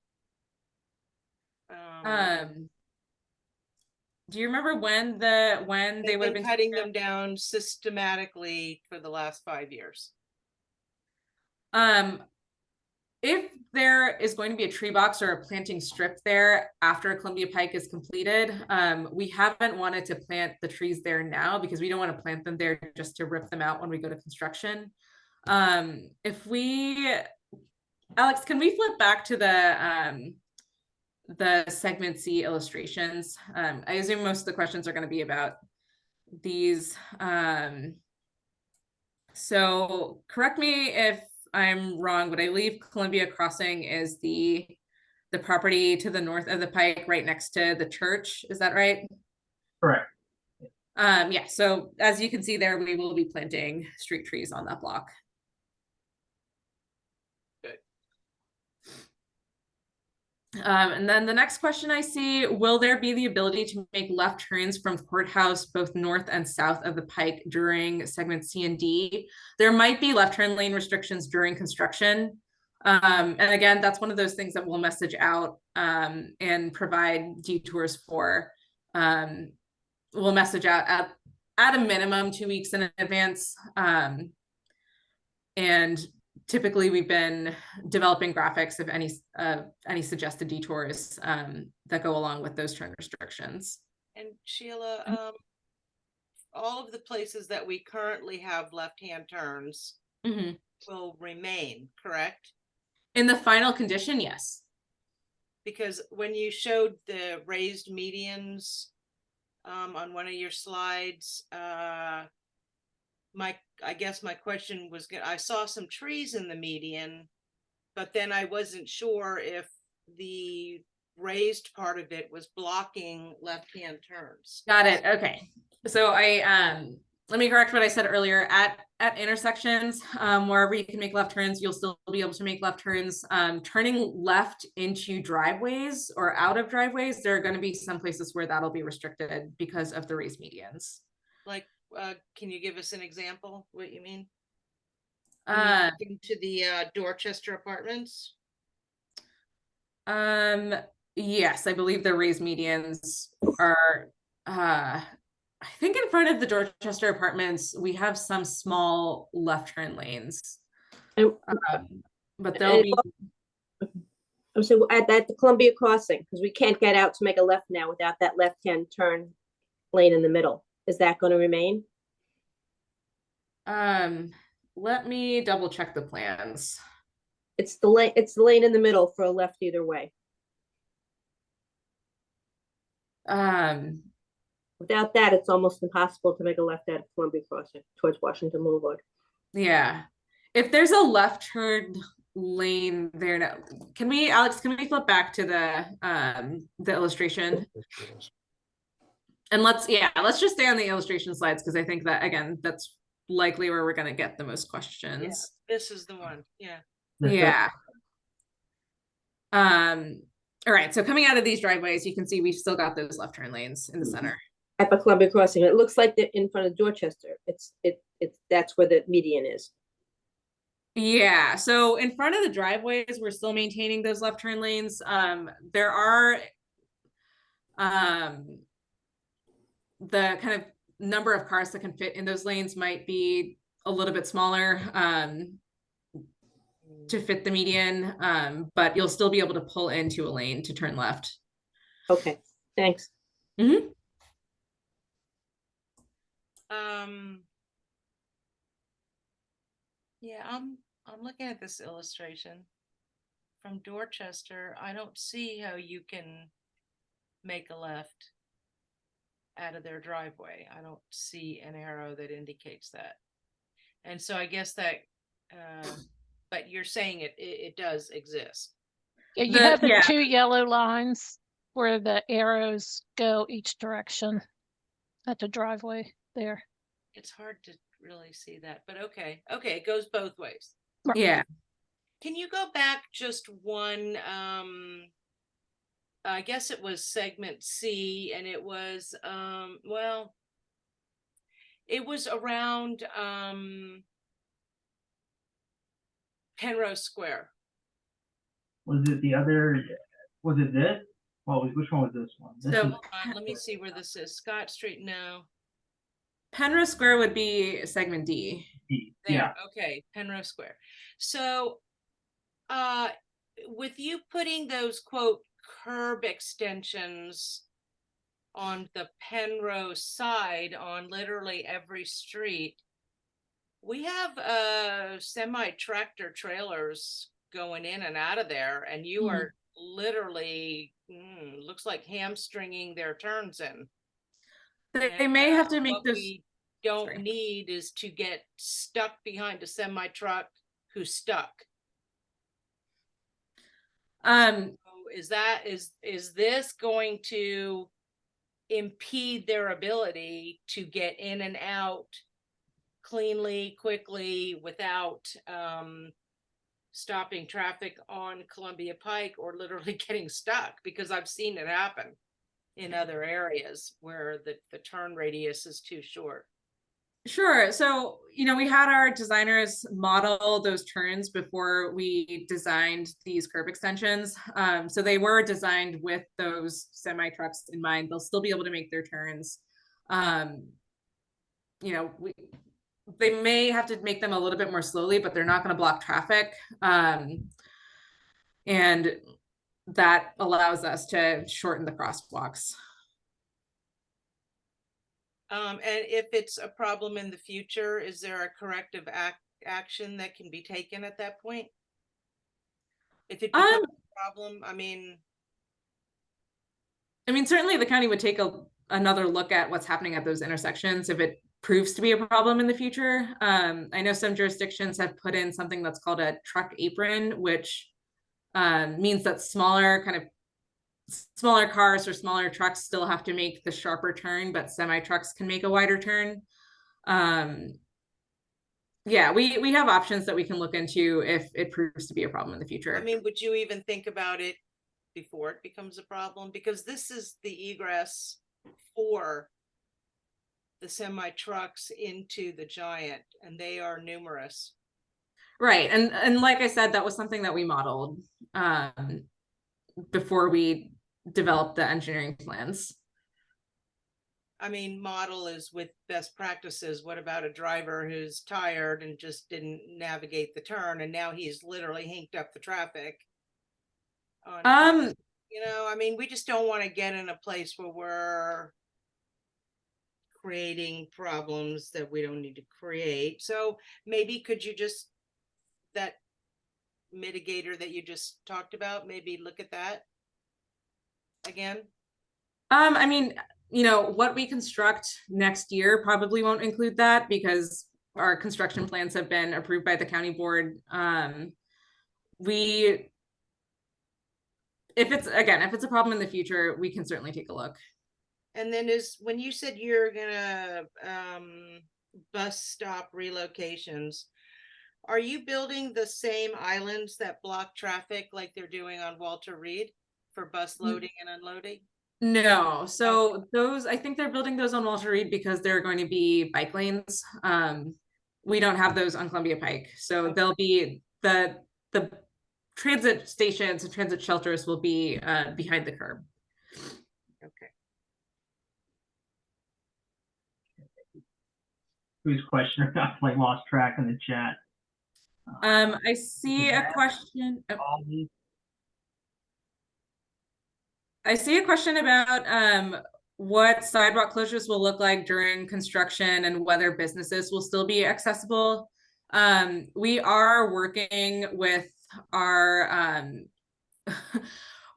Do you remember when they would have been cutting them down systematically for the last 5 years? If there is going to be a tree box or a planting strip there after Columbia Pike is completed, we haven't wanted to plant the trees there now because we don't want to plant them there just to rip them out when we go to construction. Alex, can we flip back to the segment C illustrations? I assume most of the questions are going to be about these. So correct me if I'm wrong, but I believe Columbia Crossing is the property to the north of the Pike, right next to the church. Is that right? Correct. Yeah. So as you can see there, we will be planting street trees on that block. And then the next question I see, will there be the ability to make left turns from courthouse both north and south of the Pike during segment C and D? There might be left turn lane restrictions during construction. And again, that's one of those things that we'll message out and provide detours for. We'll message out at a minimum 2 weeks in advance. And typically we've been developing graphics of any suggested detours that go along with those turn restrictions. And Sheila, all of the places that we currently have left-hand turns will remain, correct? In the final condition, yes. Because when you showed the raised medians on one of your slides, I guess my question was, I saw some trees in the median, but then I wasn't sure if the raised part of it was blocking left-hand turns. Got it. Okay. So let me correct what I said earlier. At intersections, wherever you can make left turns, you'll still be able to make left turns. Turning left into driveways or out of driveways, there are going to be some places where that'll be restricted because of the raised medians. Like, can you give us an example what you mean? To the Dorchester apartments? Yes, I believe the raised medians are I think in front of the Dorchester apartments we have some small left turn lanes, but they'll be so at the Columbia Crossing, because we can't get out to make a left now without that left-hand turn lane in the middle. Is that going to remain? Let me double check the plans. It's the lane in the middle for a left either way. Without that, it's almost impossible to make a left out of Columbia Crossing towards Washington Boulevard. Yeah. If there's a left turn lane there now, Alex, can we flip back to the illustration? And let's just stay on the illustration slides, because I think that, again, that's likely where we're going to get the most questions. Yeah, this is the one. Yeah. Yeah. All right, so coming out of these driveways, you can see we've still got those left turn lanes in the center. At the Columbia Crossing, it looks like they're in front of Dorchester. That's where the median is. Yeah, so in front of the driveways, we're still maintaining those left turn lanes. There are the kind of number of cars that can fit in those lanes might be a little bit smaller to fit the median, but you'll still be able to pull into a lane to turn left. Okay, thanks. Mm-hmm. Yeah, I'm looking at this illustration from Dorchester. I don't see how you can make a left out of their driveway. I don't see an arrow that indicates that. And so I guess that, but you're saying it does exist. Yeah, you have the two yellow lines where the arrows go each direction at the driveway there. It's hard to really see that, but okay, it goes both ways. Right. Yeah. Can you go back just one, I guess it was segment C, and it was, well, it was around Penrose Square. Was it the other, was it this? Well, which one was this one? This So is, Let me see where this is. Scott Street, no. Penrose Square would be segment D. There, yeah. okay, Penrose Square. So, with you putting those quote curb extensions on the Penrose side on literally every street, we have semi tractor trailers going in and out of there, and you are literally looks like hamstringing their turns in. They may have to make what this. we don't need is to get stuck behind a semi truck who's stuck. So is this going to impede their ability to get in and out cleanly, quickly, without stopping traffic on Columbia Pike or literally getting stuck? Because I've seen it happen in other areas where the turn radius is too short. Sure. So, we had our designers model those turns before we designed these curb extensions. So they were designed with those semi trucks in mind. They'll still be able to make their turns. They may have to make them a little bit more slowly, but they're not going to block traffic. And that allows us to shorten the crosswalks. And if it's a problem in the future, is there a corrective action that can be taken at that point? If it becomes a problem, I mean, certainly the county would take another look at what's happening at those intersections if it proves to be a problem in the future. I know some jurisdictions have put in something that's called a truck apron, which means that smaller cars or smaller trucks still have to make the sharper turn, but semi trucks can make a wider turn. Yeah, we have options that we can look into if it proves to be a problem in the future. I mean, would you even think about it before it becomes a problem? Because this is the egress for the semi trucks into the Giant, and they are numerous. Right, and like I said, that was something that we modeled before we developed the engineering plans. I mean, model is with best practices. What about a driver who's tired and just didn't navigate the turn, and now he's literally hinked up the traffic? I mean, we just don't want to get in a place where we're creating problems that we don't need to create. So maybe could you just, that mitigator that you just talked about, maybe look at that again? I mean, you know, what we construct next year probably won't include that because our construction plans have been approved by the county board. If it's a problem in the future, we can certainly take a look. And then when you said you're gonna bus stop relocations, are you building the same islands that block traffic like they're doing on Walter Reed for bus loading and unloading? No, so those, I think they're building those on Walter Reed because they're going to be bike lanes. We don't have those on Columbia Pike, so they'll be the transit stations and transit shelters will be behind the curb. Okay. Whose question? I lost track in the chat. I see a question. I see a question about what sidewalk closures will look like during construction and whether businesses will still be accessible. We are working with our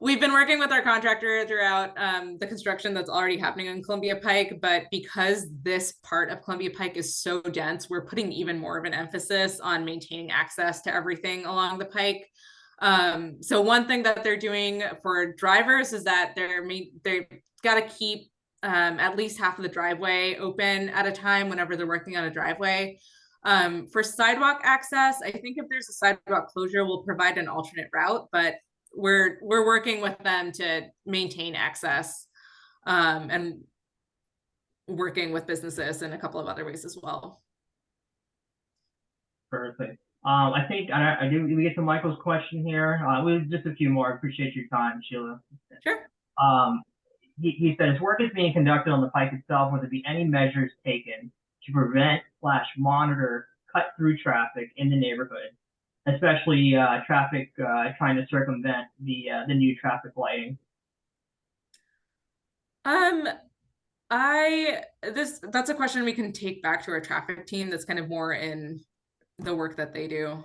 we've been working with our contractor throughout the construction that's already happening on Columbia Pike, but because this part of Columbia Pike is so dense, we're putting even more of an emphasis on maintaining access to everything along the pike. So one thing that they're doing for drivers is that they've got to keep at least half of the driveway open at a time whenever they're working on a driveway. For sidewalk access, I think if there's a sidewalk closure, we'll provide an alternate route, but we're working with them to maintain access and working with businesses in a couple of other ways as well. Perfect. I think I do. We get to Michael's question here. With just a few more. I appreciate your time, Sheila. Sure. He says work is being conducted on the pike itself. Will there be any measures taken to prevent / monitor cut through traffic in the neighborhood, especially traffic trying to circumvent the new traffic lighting? That's a question we can take back to our traffic team. That's kind of more in the work that they do.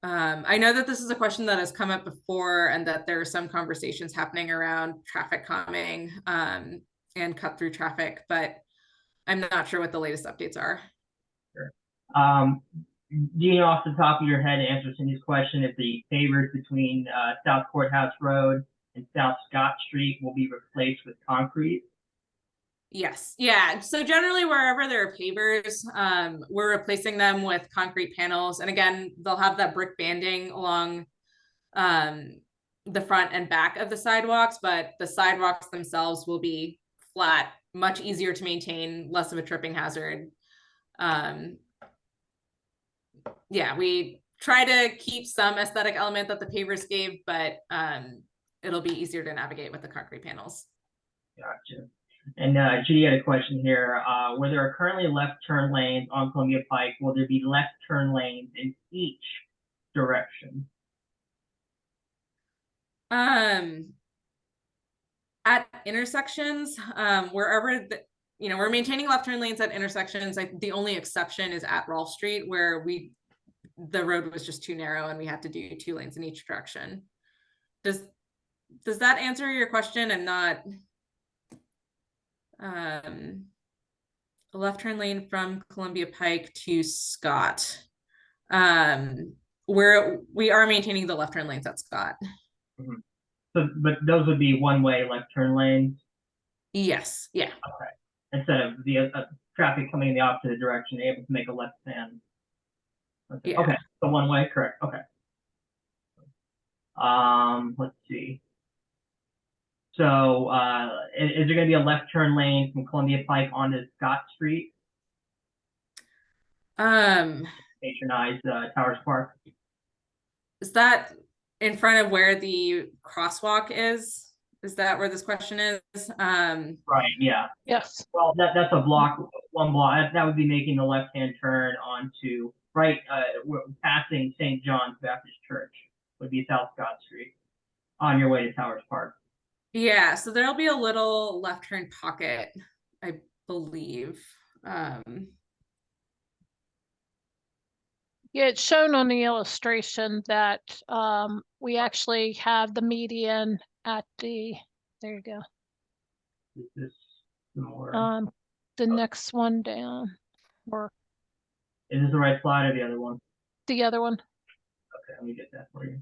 I know that this is a question that has come up before and that there are some conversations happening around traffic calming and cut through traffic, but I'm not sure what the latest updates are. Sure. Do you know off the top of your head to answer Cindy's question if the pavers between South Courthouse Road and South Scott Street will be replaced with concrete? Yes. Yeah. So generally wherever there are pavers, we're replacing them with concrete panels. And again, they'll have that brick banding along the front and back of the sidewalks, but the sidewalks themselves will be flat, much easier to maintain, less of a tripping hazard. Yeah, we try to keep some aesthetic element that the pavers gave, but it'll be easier to navigate with the concrete panels. Gotcha. And Judy had a question here. Where there are currently left turn lanes on Columbia Pike, will there be left turn lanes in each direction? At intersections, wherever we're maintaining left turn lanes at intersections. The only exception is at Rolfe Street, where the road was just too narrow and we had to do 2 lanes in each direction. Does that answer your question? And not a left turn lane from Columbia Pike to Scott, where we are maintaining the left turn lanes at Scott. Mm-hmm. So, but those would be one-way left turn lanes? Yes. Yeah. Okay. Instead of the traffic coming in the opposite direction, able to make a left hand. Okay. Yeah. Okay. So one way, correct. Okay. Let's see. So, is there going to be a left turn lane from Columbia Pike onto Scott Street? Patronize Towers Park. Is that in front of where the crosswalk is? Is that where this question is? Right. Yeah. Yes. Well, that's a block, one block. That would be making the left-hand turn onto passing St. John's Baptist Church would be South Scott Street on your way to Towers Park. Yeah, so there'll be a little left turn pocket, I believe. Yeah, it's shown on the illustration that we actually have the median at there you go. Is this more? The next one down, or Is this the right slide or the other one? the other one. Okay, let me get that for you.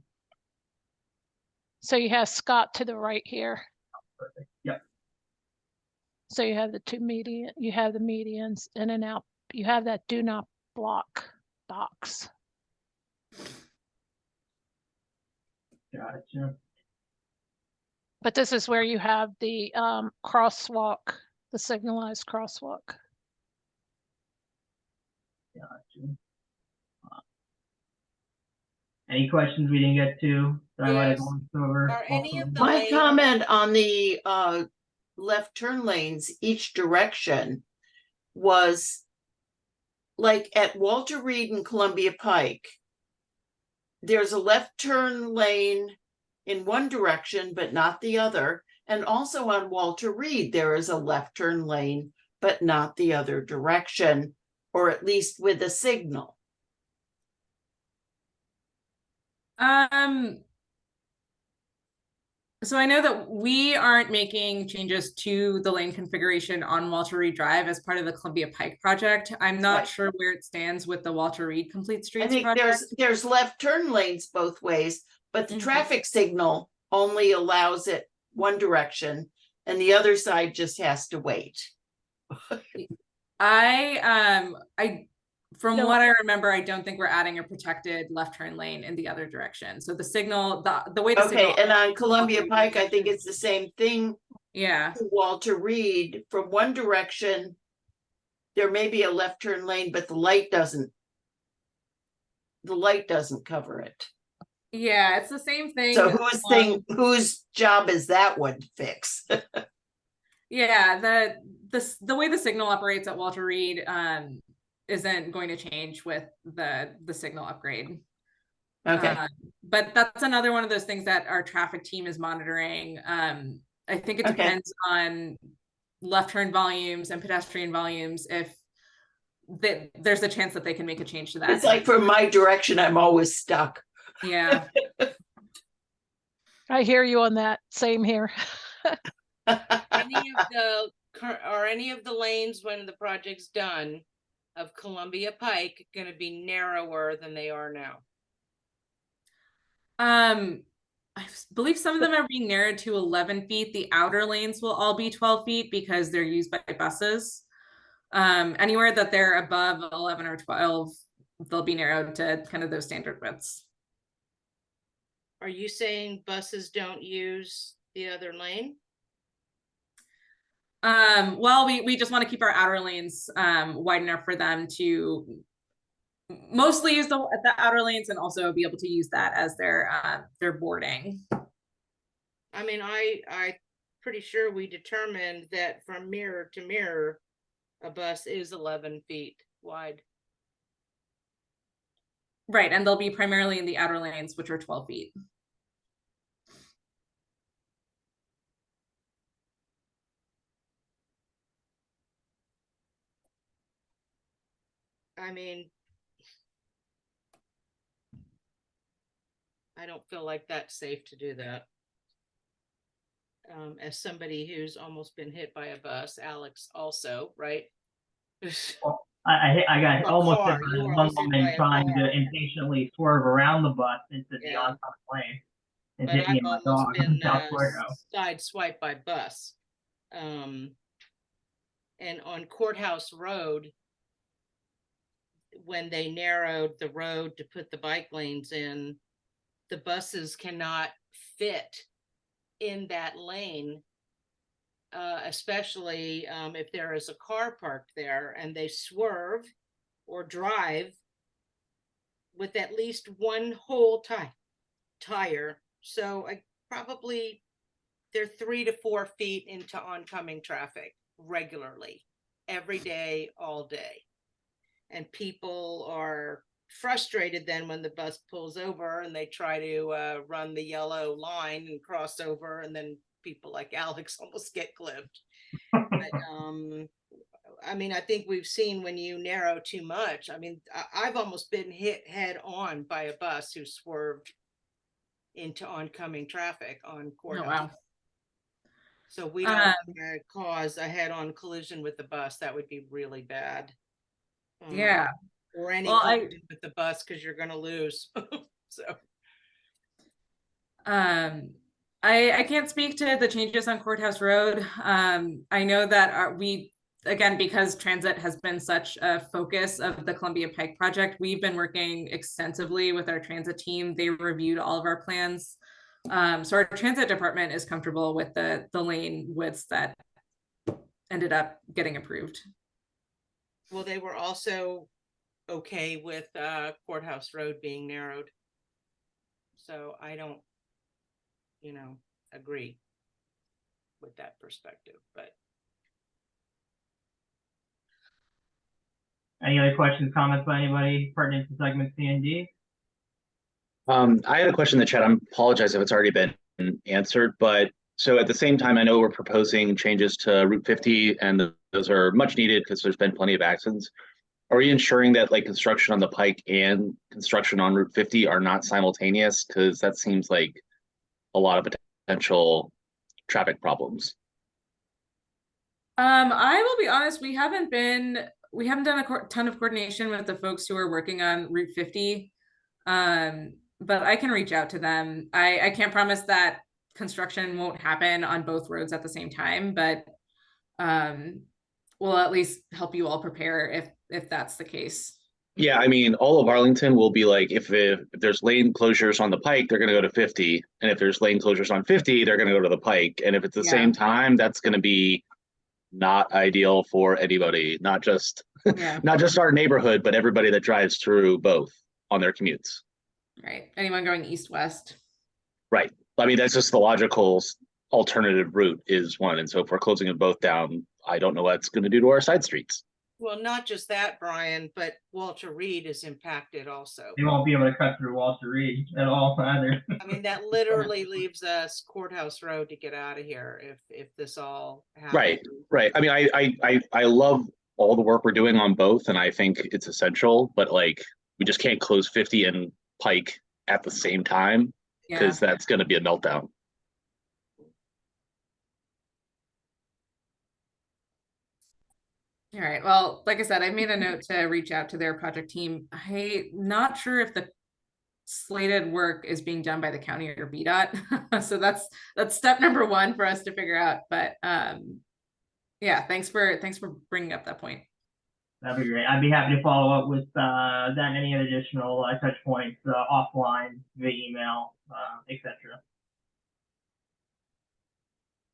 So you have Scott to the right here. Perfect. Yep. So you have the two median, you have the medians in and out. You have that do not block box. Gotcha. But this is where you have the crosswalk, the signalized crosswalk. Gotcha. Any questions we didn't get to that I might have Yes. gone over? Are any of the My lanes- comment on the left turn lanes each direction was like at Walter Reed and Columbia Pike. There's a left turn lane in one direction, but not the other. And also on Walter Reed, there is a left turn lane, but not the other direction, or at least with a signal. So I know that we aren't making changes to the lane configuration on Walter Reed Drive as part of the Columbia Pike project. I'm not Right. sure where it stands with the Walter Reed Complete I Streets think project. there's left turn lanes both ways, but the Mhm. traffic signal only allows it one direction and the other side just has to wait. From No. what I remember, I don't think we're adding a protected left turn lane in the other direction. So the signal, the way the Okay, signal, and on Columbia Pike, I think it's the same thing. yeah, To Walter Reed, from one direction, there may be a left turn lane, but the light doesn't cover it. yeah, it's the same thing. So whose job is that one to fix? Yeah, the way the signal operates at Walter Reed isn't going to change with the signal upgrade. Okay, But that's another one of those things that our traffic team is monitoring. I think it Okay. depends on left turn volumes and pedestrian volumes. If there's a chance that they can make a change to that. it's like from my direction, I'm always stuck. Yeah. I hear you on that. Same here. any of the lanes when the project's done of Columbia Pike going to be narrower than they are now? I believe some of them are being narrowed to 11 feet. The outer lanes will all be 12 feet because they're used by buses. Anywhere that they're above 11 or 12, they'll be narrowed to kind of those standard widths. Are you saying buses don't use the other lane? Well, we just want to keep our outer lanes wide enough for them to mostly use the outer lanes and also be able to use that as their boarding. I mean, I pretty sure we determined that from mirror to mirror, a bus is 11 feet wide. Right, and they'll be primarily in the outer lanes, which are 12 feet. I mean, I don't feel like that's safe to do that. As somebody who's almost been hit by a bus, Alex also, right? I got A almost car. hit by You were one almost hit by woman a trying car. to impatiently swerve around the bus into the Yeah. oncoming lane and But hit me I've and my almost dog been in South Florida. sideswiped by bus. And on Courthouse Road, when they narrowed the road to put the bike lanes in, the buses cannot fit in that lane, especially if there is a car parked there and they swerve or drive with at least one whole tire. So they're 3 to 4 feet into oncoming traffic regularly, every day, all day. And people are frustrated then when the bus pulls over and they try to run the yellow line and cross over, and then people like Alex almost get clipped. But, I mean, I think we've seen when you narrow too much. I mean, I've almost been hit head on by a bus who swerved into oncoming traffic on Courthouse. Oh, wow. So we don't wanna cause a head-on collision with the bus. That would be really bad. Yeah. Or any Well, collision with the bus, because you're gonna lose. So I can't speak to the changes on Courthouse Road. I know that again, because transit has been such a focus of the Columbia Pike project, we've been working extensively with our transit team. They reviewed all of our plans. So our transit department is comfortable with the lane widths that ended up getting approved. well, they were also okay with Courthouse Road being narrowed. So I don't, agree with that perspective, but Any other questions, comments by anybody pertinent to segment C and D? I had a question in the chat. I apologize if it's already been answered, but so at the same time, I know we're proposing changes to Route 50, and those are much needed because there's been plenty of accidents. Are we ensuring that like construction on the Pike and construction on Route 50 are not simultaneous? Because that seems like a lot of potential traffic problems. I will be honest, we haven't done a ton of coordination with the folks who are working on Route 50. But I can reach out to them. I can't promise that construction won't happen on both roads at the same time, but we'll at least help you all prepare if that's the case. Yeah, I mean, all of Arlington will be like, if there's lane closures on the Pike, they're going to go to 50. And if there's lane closures on 50, they're going to go to the Pike. And if it's the same time, that's going to be not ideal for anybody, not just our neighborhood, but everybody that drives through both on their commutes. Right. Anyone going east-west. Right. I mean, that's just the logical alternative route is one. And so if we're closing them both down, I don't know what it's going to do to our side streets. well, not just that, Brian, but Walter Reed is impacted also. They won't be able to cut through Walter Reed at all either. I mean, that literally leaves us Courthouse Road to get out of here if this all happens. Right. I mean, I love all the work we're doing on both, and I think it's essential, but like we just can't close 50 and Pike at the same time because that's going to be a meltdown. All right. Well, like I said, I made a note to reach out to their project team. I'm not sure if the slated work is being done by the county or BDOT. So that's step number one for us to figure out. But yeah, thanks for bringing up that point. That'd be great. I'd be happy to follow up with that and any additional touch points offline via email, etc.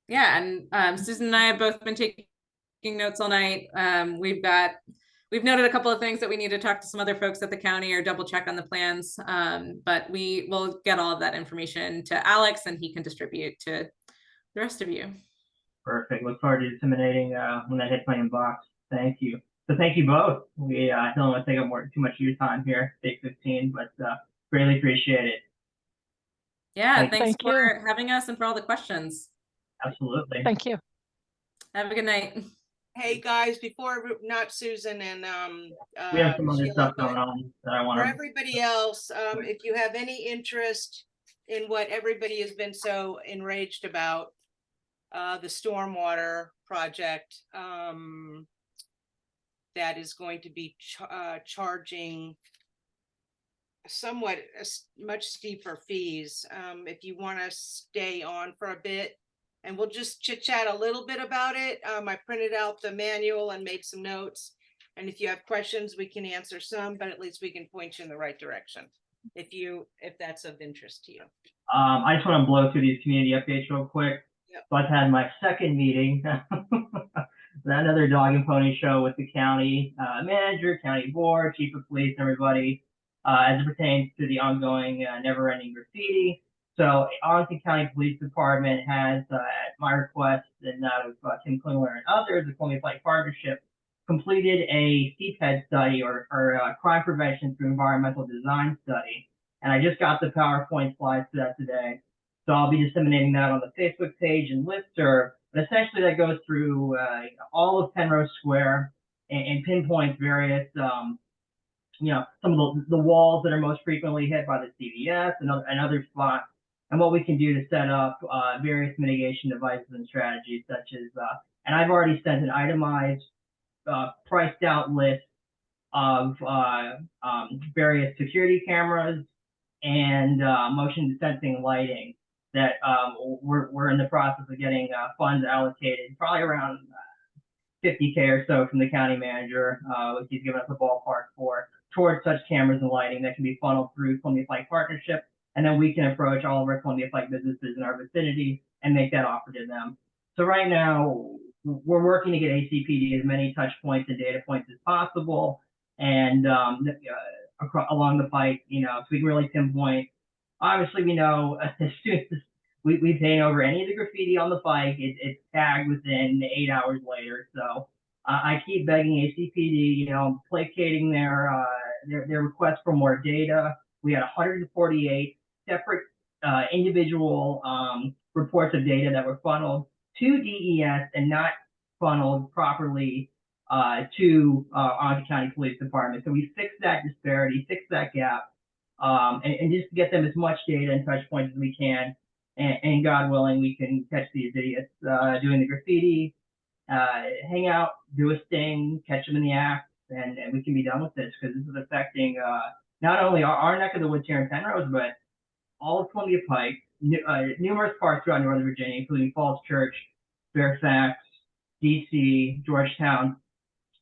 Yeah, and Susan and I have both been taking notes all night. We've noted a couple of things that we need to talk to some other folks at the county or double check on the plans. But we will get all of that information to Alex and he can distribute to the rest of you. Perfect. Look forward to disseminating when that hits my inbox. Thank you. So thank you both. We don't want to take up too much of your time here, day 15, but greatly appreciate it. Yeah, thanks Thank for you. having us and for all the questions. Absolutely. Thank you. Have a good night. Hey guys, before not Susan and We have some other Sheila, stuff but going on that I want for to. everybody else, if you have any interest in what everybody has been so enraged about, the stormwater project that is going to be charging somewhat much steeper fees. If you want to stay on for a bit, and we'll just chit chat a little bit about it. I printed out the manual and made some notes. And if you have questions, we can answer some, but at least we can point you in the right direction if that's of interest to you. I just want to blow through these community updates real quick. Yep. So I've had my second meeting, another dog and pony show with the county manager, county board, chief of police, everybody, as it pertains to the ongoing never-ending graffiti. So Arlington County Police Department has, at my request and that of Tim Klingler and others, the Columbia Pike Partnership, completed a CPED study or crime prevention through environmental design study. And I just got the PowerPoint slides to that today. So I'll be disseminating that on the Facebook page and listserv. But essentially that goes through all of Penrose Square and pinpoints various, some of the walls that are most frequently hit by the CVS and other spots. and what we can do to set up various mitigation devices and strategies, such as, and I've already sent an itemized, priced out list of various security cameras and motion sensing lighting that we're in the process of getting funds allocated, probably around 50K or so from the county manager, which he's given us a ballpark for, towards such cameras and lighting that can be funneled through Columbia Pike Partnership. And then we can approach all of our Columbia Pike businesses in our vicinity and make that offer to them. So right now, we're working to get ACPD as many touch points and data points as possible, and along the pike, so we can really pinpoint. Obviously, we know as soon as we paint over any of the graffiti on the pike, it's tagged within 8 hours later. So I keep begging ACPD, placating their request for more data. We had 148 separate individual reports of data that were funneled to DES and not funneled properly to Arlington County Police Department. So we fixed that disparity, fixed that gap, and just get them as much data and touch points as we can. And God willing, we can catch these idiots doing the graffiti, hang out, do a sting, catch them in the act, and we can be done with this, because this is affecting not only our neck of the woods here in Penrose, but all of Columbia Pike, numerous parts throughout Northern Virginia, including Falls Church, Fairfax, DC, Georgetown.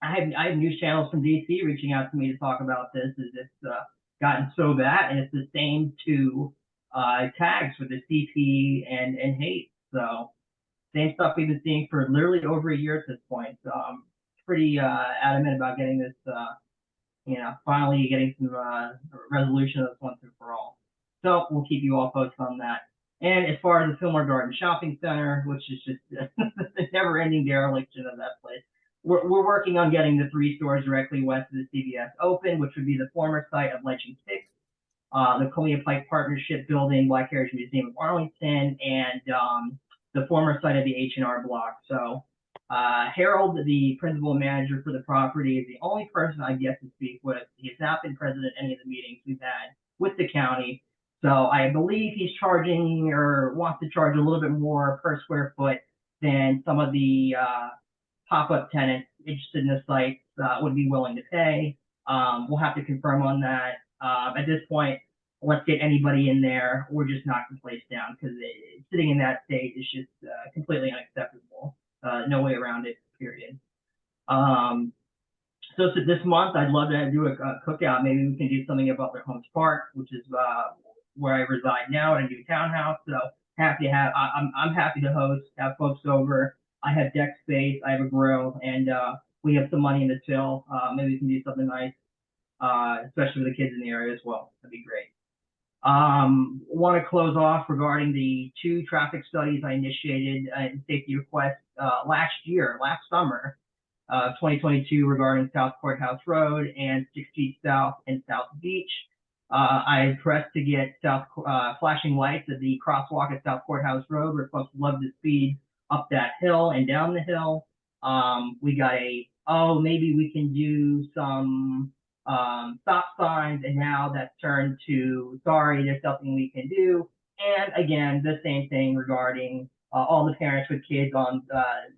I have news channels from DC reaching out to me to talk about this, as it's gotten so bad, and it's the same two tags with the CP and hate. So same stuff we've been seeing for literally over a year at this point. So I'm pretty adamant about getting this, finally getting some resolution of this once and for all. So we'll keep you all posted on that. And as far as the Fillmore Garden Shopping Center, which is just the never-ending dereliction of that place, we're working on getting the 3 stores directly west of the CVS open, which would be the former site of Legend 6, the Columbia Pike Partnership Building, Black Heritage Museum of Arlington, and the former site of the H&R Block. So Harold, the principal manager for the property, is the only person I've yet to speak with. He has not been present at any of the meetings we've had with the county. So I believe he's charging, or wants to charge, a little bit more per square foot than some of the pop-up tenants interested in the site would be willing to pay. We'll have to confirm on that. At this point, let's get anybody in there. We're just knocking the place down, because sitting in that state is just completely unacceptable. No way around it, period. So this month, I'd love to do a cookout. Maybe we can do something at Butler Homes Park, which is where I reside now, in a new townhouse. So happy to have, I'm happy to host, have folks over. I have deck space, I have a grill, and we have some money in the till. Maybe we can do something nice, especially with the kids in the area as well. That'd be great. Want to close off regarding the 2 traffic studies I initiated in safety requests last summer, 2022, regarding South Courthouse Road and 6th Street South and South Beach. I pressed to get flashing lights at the crosswalk at South Courthouse Road, where folks love to speed up that hill and down the hill. We got maybe we can do some stop signs, and now that's turned to, sorry, there's nothing we can do. And again, the same thing regarding all the parents with kids on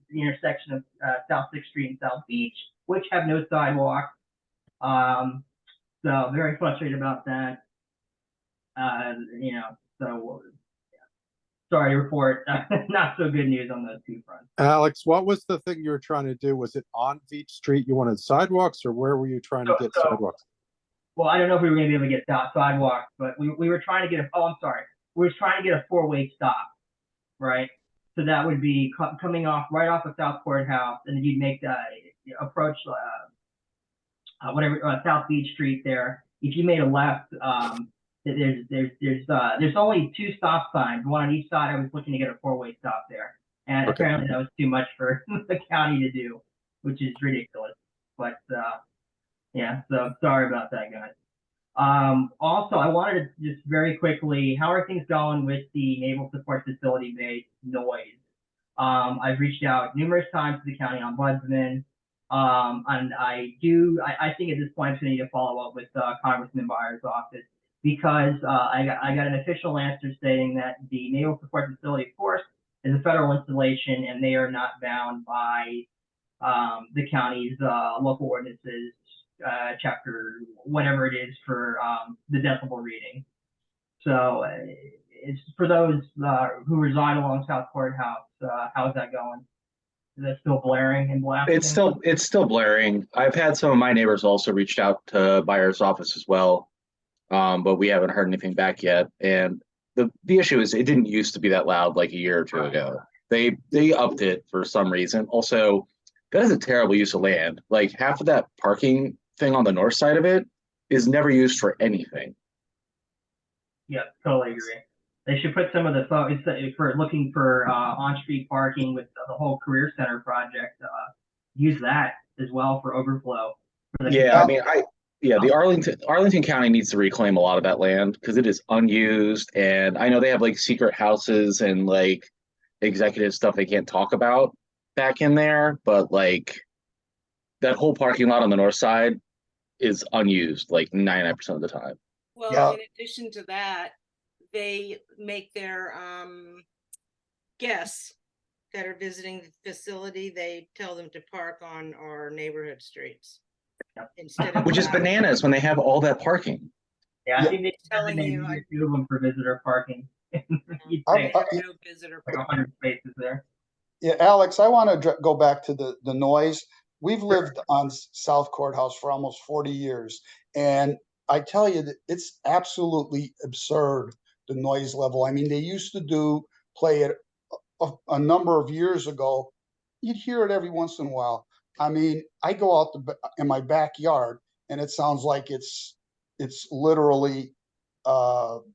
the intersection of South 6th Street and South Beach, which have no sidewalk. So very frustrated about that. Sorry to report, not so good news on those 2 fronts. Alex, what was the thing you were trying to do? Was it on Beach Street? You wanted sidewalks, or where were you trying to get sidewalks? Well, I don't know if we were going to be able to get sidewalks, but we were trying to get we were trying to get a 4-way stop, right? So that would be coming right off of South Courthouse, and then you'd make the approach South Beach Street there. If you made a left, there's only 2 stop signs, one on each side. I was looking to get a 4-way stop there, and apparently that was too much for the county to do, which is ridiculous. But so sorry about that, guys. Also, I wanted to just very quickly, how are things going with the Naval Support Facility based noise? I've reached out numerous times to the county ombudsman, and I think at this point I'm going to need to follow up with Congressman Byers' office. because I got an official answer stating that the Naval Support Facility, of course, is a federal installation, and they are not bound by the county's local ordinances, chapter whatever it is for the decibel reading. So it's for those who reside along South Courthouse. How's that going? Is that still blaring and blasting? It's still blaring. I've had some of my neighbors also reached out to buyer's office as well, but we haven't heard anything back yet. And the issue is it didn't used to be that loud like a year or two ago. They upped it for some reason. Also, that is a terrible use of land. Like half of that parking thing on the north side of it is never used for anything. Yeah, totally agree. They should put some of the for looking for on-street parking with the whole career center project. Use that as well for overflow. Yeah, I mean, the Arlington County needs to reclaim a lot of that land because it is unused, and I know they have like secret houses and like executive stuff they can't talk about back in there, but like that whole parking lot on the north side is unused like 99% of the time. Well, in addition to that, they make their guests that are visiting the facility, they tell them to park on our neighborhood streets instead of which is bananas when they have all that parking. Yeah, I think they're telling you a few of them for visitor parking. You'd I say have no visitor like parking. 100 spaces there. Yeah, Alex, I want to go back to the noise. We've lived on South Courthouse for almost 40 years, and I tell you that it's absolutely absurd, the noise level. I mean, they used to play it a number of years ago. You'd hear it every once in a while. I mean, I go out in my backyard, and it sounds like it's literally, I'm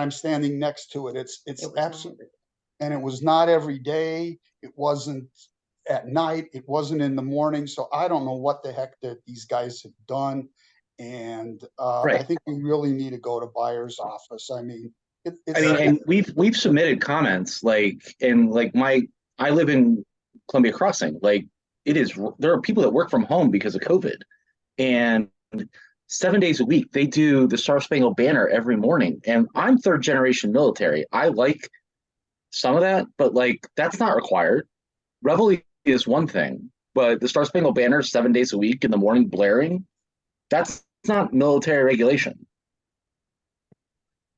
standing next to it. It's absolutely, and it was not every day. It wasn't at night. It wasn't in the morning. So I don't know what the heck that these guys have done. And I think we really need to go to buyer's office. I mean, and we've submitted comments I live in Columbia Crossing. Like there are people that work from home because of COVID, and 7 days a week they do the Star Spangled Banner every morning. And I'm third generation military. I like some of that, but like that's not required. Reveille is one thing, but the Star Spangled Banner 7 days a week in the morning blaring, that's not military regulation.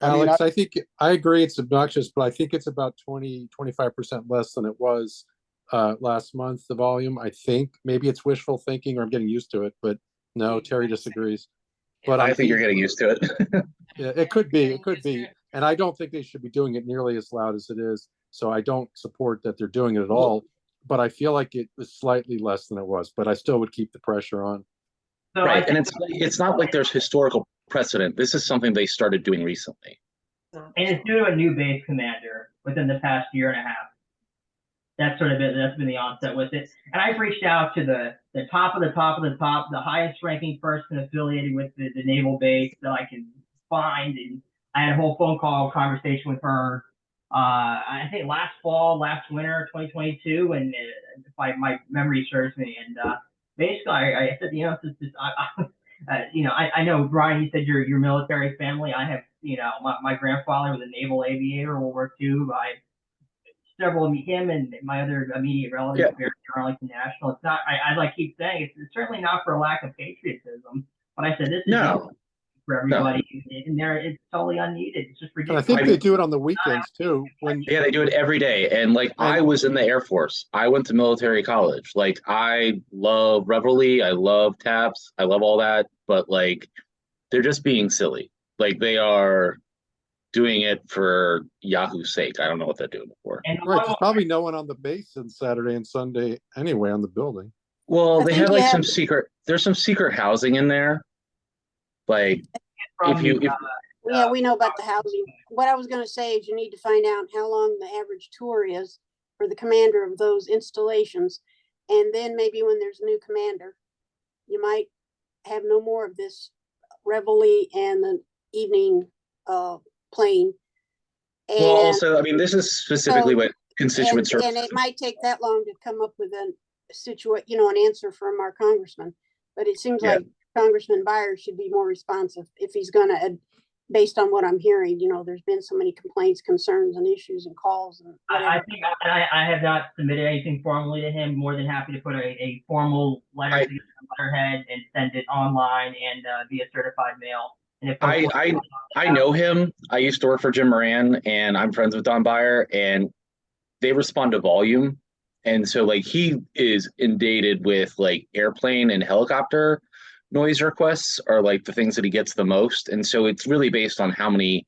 Alex, I think I agree it's obnoxious, but I think it's about 25% less than it was last month, the volume. I think maybe it's wishful thinking or I'm getting used to it, but no, Terry disagrees. But I think you're getting used to it. Yeah, it could be. And I don't think they should be doing it nearly as loud as it is. So I don't support that they're doing it at all. But I feel like it was slightly less than it was, but I still would keep the pressure on. So right, and it's not like there's historical precedent. This is something they started doing recently. And it's due to a new base commander within the past year and a half. That's been the onset with it. And I've reached out to the top of the top of the top, the highest ranking person affiliated with the naval base that I can find. And I had a whole phone call conversation with her. I think last winter, 2022, and if my memory serves me, and basically I said, I know, Brian, you said your military family. I have, my grandfather was a naval aviator, World War II. Several of him and my other immediate relatives buried in Arlington National. It's not, I keep saying, it's certainly not for a lack of patriotism, but I said this is for everybody, and it's totally unneeded. It's just ridiculous. And I think they do it on the weekends too. They do it every day. And I was in the Air Force. I went to military college. Like, I love Reveille. I love taps. I love all that. But they're just being silly. Like, they are doing it for Yahoo's sake. I don't know what they're doing it for. Right, there's probably no one on the base on Saturday and Sunday anyway on the building. Well, they have some secret. There's some secret housing in there. Like, yeah, we know about the housing. What I was going to say is you need to find out how long the average tour is for the commander of those installations, and then maybe when there's a new commander, you might have no more of this Reveille and the evening plane. And well, also, I mean, this is specifically what constituent services. And it might take that long to come up with an an answer from our congressman. But it seems like Congressman Byers should be more responsive if he's gonna, based on what I'm hearing, there's been so many complaints, concerns and issues and calls and I whatever. think I have not submitted anything formally to him. More than happy to put a formal letter together, letterhead, and send it online and via certified mail. And if I know him. I used to work for Jim Moran, and I'm friends with Don Beyer, and they respond to volume. And so like he is inundated with like airplane and helicopter noise requests are like the things that he gets the most. And so it's really based on how many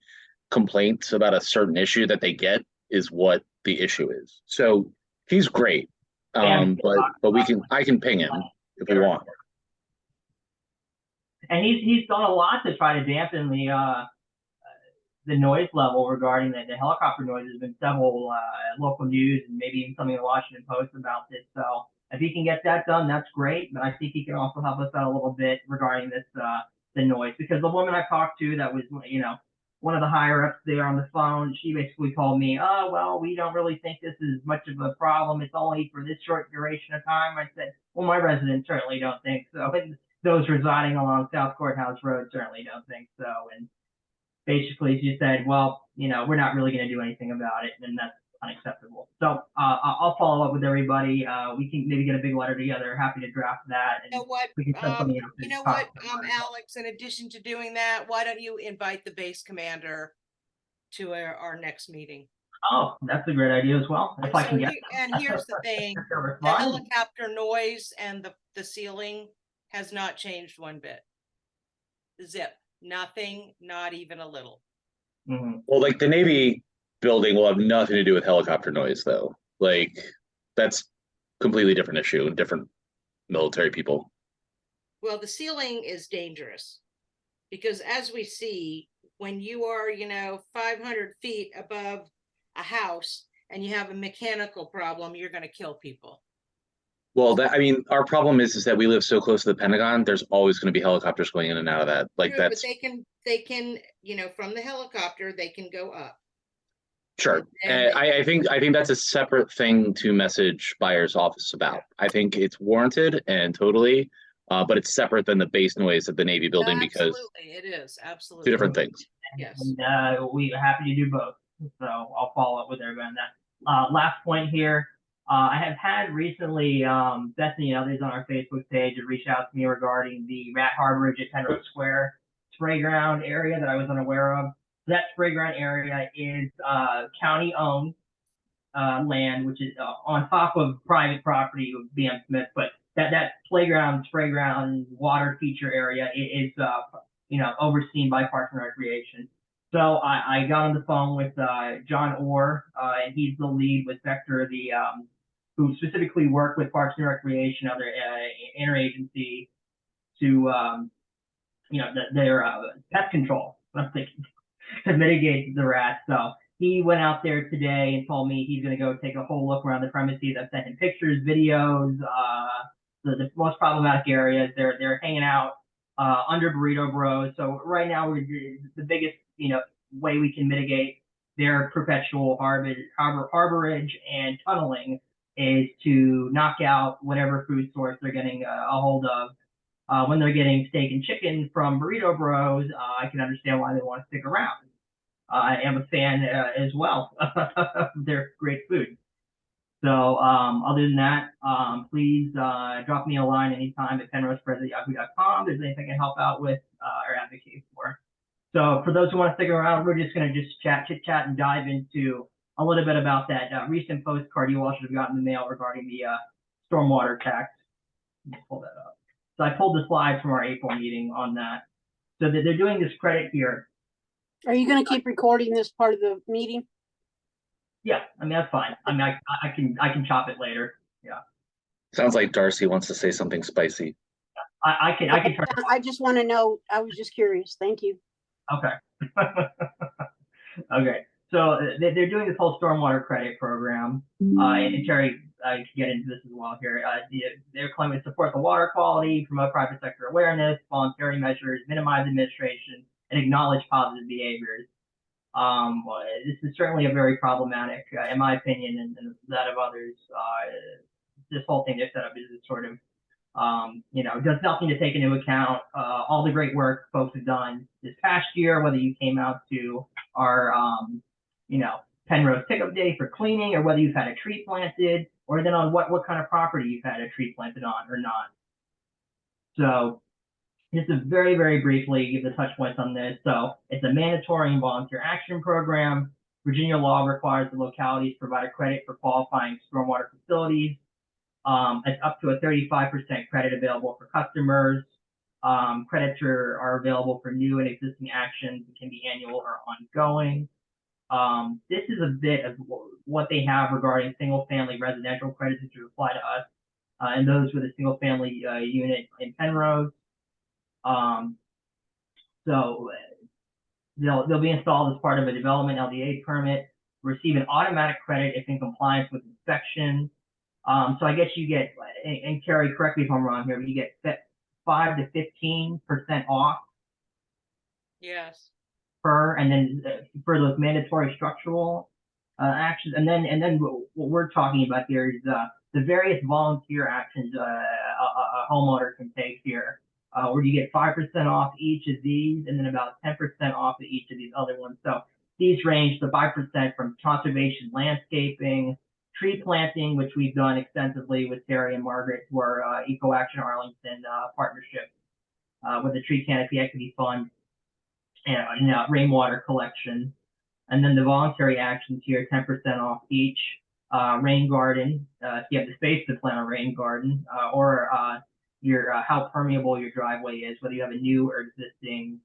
complaints about a certain issue that they get is what the issue is. So he's great. But I can ping him if we want. And he's done a lot to try to dampen the noise level regarding the helicopter noise. There's been several local news and maybe even something in the Washington Post about this. So if he can get that done, that's great. But I think he can also help us out a little bit regarding this the noise, because the woman I talked to that was one of the higher ups there on the phone, she basically told me, oh, well, we don't really think this is much of a problem. It's only for this short duration of time. I said, well, my residents certainly don't think so. And those residing along South Courthouse Road certainly don't think so. And basically she said, well, we're not really going to do anything about it, and that's unacceptable. So I'll follow up with everybody. We can maybe get a big letter together. Happy to draft that. And You know what, we can send something out Alex, in addition to doing that, why don't you invite the base commander to our next meeting? Oh, that's a great idea as well. If I can get. And here's the thing, the helicopter noise and the ceiling has not changed one bit. Zip, nothing, not even a little. Mm-hmm. Well, like the Navy building will have nothing to do with helicopter noise, though. Like that's completely different issue and different military people. Well, the ceiling is dangerous because, as we see, when you are 500 feet above a house and you have a mechanical problem, you're going to kill people. Well, our problem is that we live so close to the Pentagon. There's always going to be helicopters going in and out of that. Like True, that's. But they can from the helicopter they can go up. Sure. I think that's a separate thing to message Buyer's office about. I think it's warranted and totally, but it's separate than the base noise of the Navy building because it is absolutely two different things. Yes. And we are happy to do both. So I'll follow up with everybody on that. Last point here. I have had recently Bethany and others on our Facebook page have reached out to me regarding the rat harborage at Penrose Square spray ground area that I was unaware of. So that spray ground area is county-owned land, which is on top of private property of BM Smith. But that playground, spray ground, water feature area is overseen by Parks and Recreation. So I got on the phone with John Orr, and he's the lead with Vector, who specifically work with Parks and Recreation, other interagency to their pest control. I'm thinking. To mitigate the rats. So he went out there today and told me he's going to go take a whole look around the premises. I've sent him pictures, videos, the most problematic areas. They're hanging out under Burrito Bros. So right now we're the biggest way we can mitigate their perpetual harborage and tunneling is to knock out whatever food source they're getting a hold of. When they're getting steak and chicken from Burrito Bros, I can understand why they want to stick around. I am a fan as well of their great food. So other than that, please drop me a line anytime at penrosepres@yahoo.com. If there's anything I can help out with or advocate for. So for those who want to stick around, we're just going to just chit chat and dive into a little bit about that recent postcard you all should have gotten in the mail regarding the stormwater tax. Let me pull that up. So I pulled the slides from our April meeting on that. So that they're doing this credit here. Are you going to keep recording this part of the meeting? Yeah, I mean, that's fine. I mean, I can chop it later. Yeah. Sounds like Darcy wants to say something spicy. I can turn. I just want to know. I was just curious. Thank you. Okay. Okay. So they're doing this whole stormwater credit program, and Terry can get into this as well here. They're claiming to support the water quality, promote private sector awareness, voluntary measures, minimize administration, and acknowledge positive behaviors. This is certainly a very problematic, in my opinion, and that of others. This whole thing they're set up is sort of Does nothing to take into account all the great work folks have done this past year, whether you came out to our, Penrose pickup day for cleaning, or whether you've had a tree planted, or then on what kind of property you've had a tree planted on or not. So just to very, very briefly give the touch points on this. So it's a mandatory and volunteer action program. Virginia law requires the localities provide a credit for qualifying stormwater facilities. It's up to a 35% credit available for customers. Credits are available for new and existing actions. It can be annual or ongoing. This is a bit of what they have regarding single-family residential credits that apply to us, and those with a single-family unit in Penrose. So they'll be installed as part of a development LDA permit, receive an automatic credit if in compliance with inspection. So I guess you get, and Carrie, correct me if I'm wrong here, but you get 5 to 15% off Yes. and then for those mandatory structural actions, and then what we're talking about here is the various volunteer actions a homeowner can take here, where you get 5% off each of these, and then about 10% off of each of these other ones. So these range the 5% from conservation, landscaping, tree planting, which we've done extensively with Terry and Margaret through our Eco Action Arlington partnership with the Tree Canopy Equity Fund, and rainwater collection. And then the voluntary actions here, 10% off each. Rain garden, if you have the space to plant a rain garden, or how permeable your driveway is, whether you have a new or existing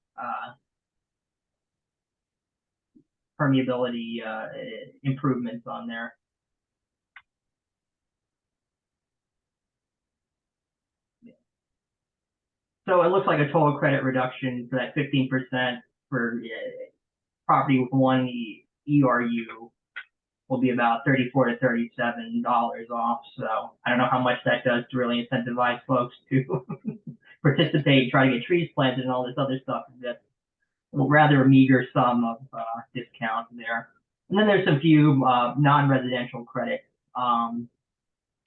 permeability improvements on there. So it looks like a total credit reduction for that 15% for property with one ERU will be about $34 to $37 off. So I don't know how much that does to really incentivize folks to participate and try to get trees planted and all this other stuff. That's a rather meager sum of discount there. And then there's some few non-residential credits.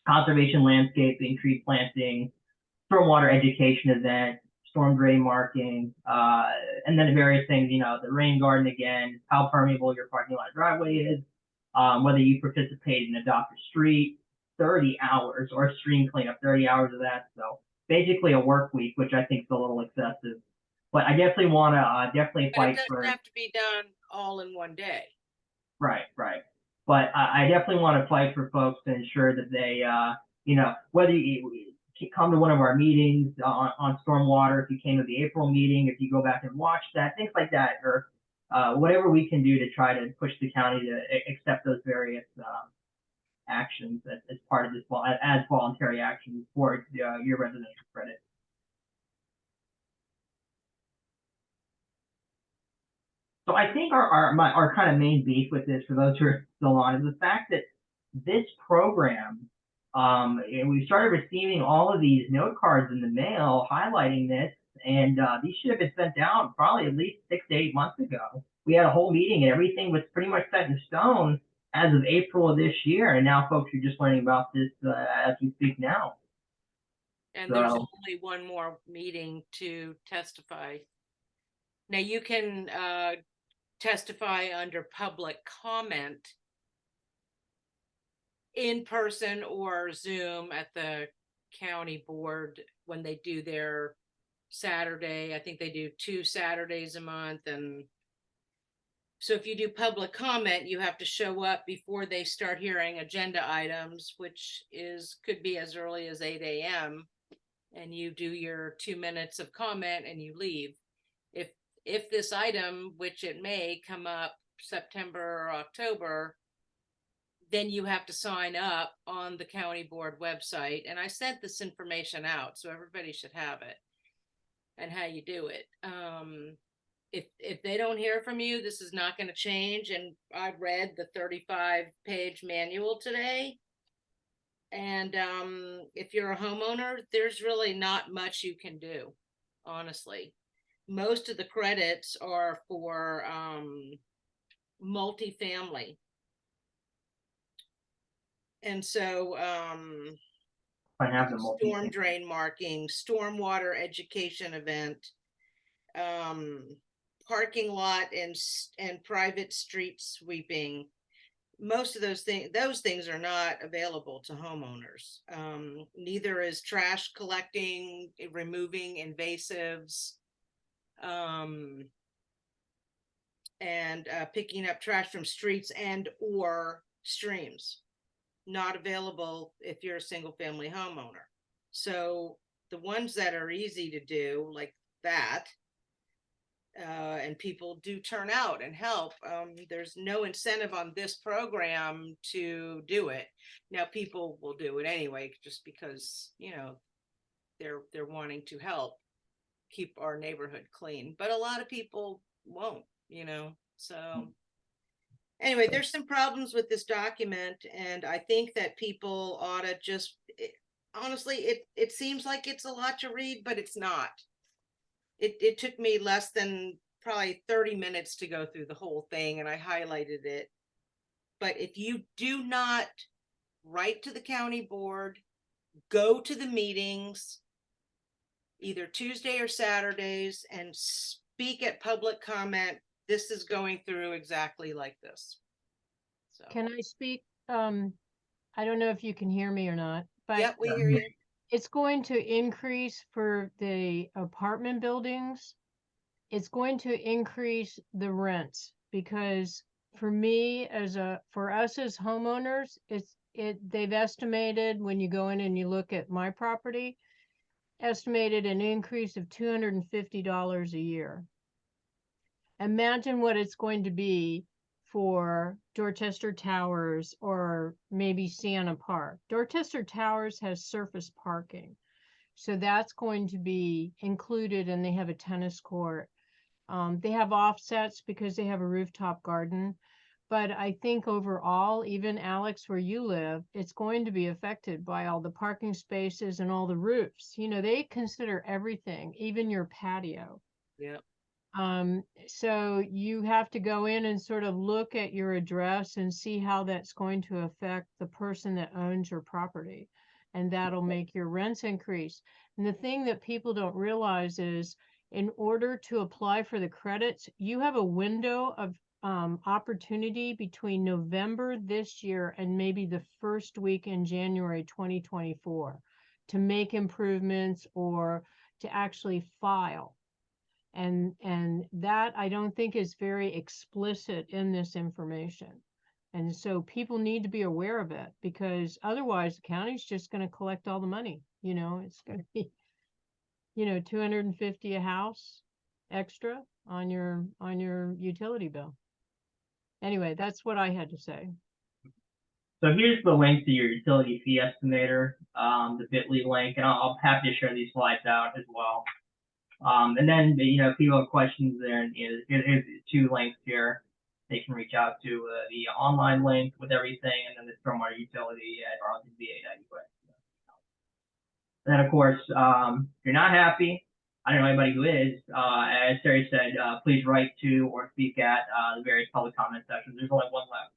Conservation landscaping, tree planting, stormwater education event, storm drain marking, and then various things, the rain garden again, how permeable your parking lot driveway is, whether you participate in Adopt a Street, 30 hours, or stream cleanup, 30 hours of that. So basically a work week, which I think is a little excessive. But I definitely want to But fight it doesn't for. have to be done all in one day. Right. But I definitely want to fight for folks to ensure that they, whether you come to one of our meetings on stormwater, if you came to the April meeting, if you go back and watch that, things like that, or whatever we can do to try to push the county to accept those various actions as part of this, as voluntary actions for your residential credit. So I think our kind of main beef with this, for those who are still on, is the fact that this program, we started receiving all of these note cards in the mail highlighting this, and these should have been sent out probably at least 6 to 8 months ago. We had a whole meeting and everything was pretty much set in stone as of April of this year, and now folks are just learning about this as we speak now. And there's only one more meeting to testify. Now you can testify under public comment in person or Zoom at the county board when they do their Saturday. I think they do 2 Saturdays a month. And so if you do public comment, you have to show up before they start hearing agenda items, which could be as early as 8 a.m. and you do your 2 minutes of comment and you leave. If this item, which it may come up September or October, then you have to sign up on the county board website. And I sent this information out, so everybody should have it and how you do it. If they don't hear from you, this is not going to change. And I read the 35-page manual today. And if you're a homeowner, there's really not much you can do, honestly. Most of the credits are for multifamily. And so I have the storm drain marking, stormwater education event, parking lot and private street sweeping. Most of those things are not available to homeowners. Neither is trash collecting, removing invasives, and picking up trash from streets and or streams. Not available if you're a single family homeowner. So the ones that are easy to do like that, and people do turn out and help, there's no incentive on this program to do it. Now people will do it anyway, just because, you know, they're wanting to help keep our neighborhood clean, but a lot of people won't, you know. So anyway, there's some problems with this document, and I think that people ought to just, honestly, it seems like it's a lot to read, but it's not. It took me less than probably 30 minutes to go through the whole thing, and I highlighted it. But if you do not write to the county board, go to the meetings, either Tuesday or Saturdays, and speak at public comment, this is going through exactly like this. So. Can I speak? I don't know if you can hear me or not, but yep, we hear you. It's going to increase for the apartment buildings. It's going to increase the rents, because for me for us as homeowners, they've estimated, when you go in and you look at my property, estimated an increase of $250 a year. Imagine what it's going to be for Dorchester Towers or maybe Sienna Park. Dorchester Towers has surface parking, so that's going to be included, and they have a tennis court. They have offsets because they have a rooftop garden, but I think overall, even Alex, where you live, it's going to be affected by all the parking spaces and all the roofs. You know, they consider everything, even your patio. Yeah. So you have to go in and sort of look at your address and see how that's going to affect the person that owns your property, and that'll make your rents increase. And the thing that people don't realize is, in order to apply for the credits, you have a window of opportunity between November this year and maybe the first week in January 2024 to make improvements or to actually file. And that I don't think is very explicit in this information. And so people need to be aware of it, because otherwise the county's just going to collect all the money. You know, it's going to be, you know, $250 a house extra on your utility bill. Anyway, that's what I had to say. So here's the link to your utility fee estimator, the bit.ly link, and I'll happy to share these slides out as well. And then, you know, if people have questions there, here's 2 links here. They can reach out to the online link with everything, and then the stormwater utility at arlingtonva.us. And then, of course, if you're not happy, I don't know anybody who is, as Terry said, please write to or speak at the various public comment sessions. There's only one left.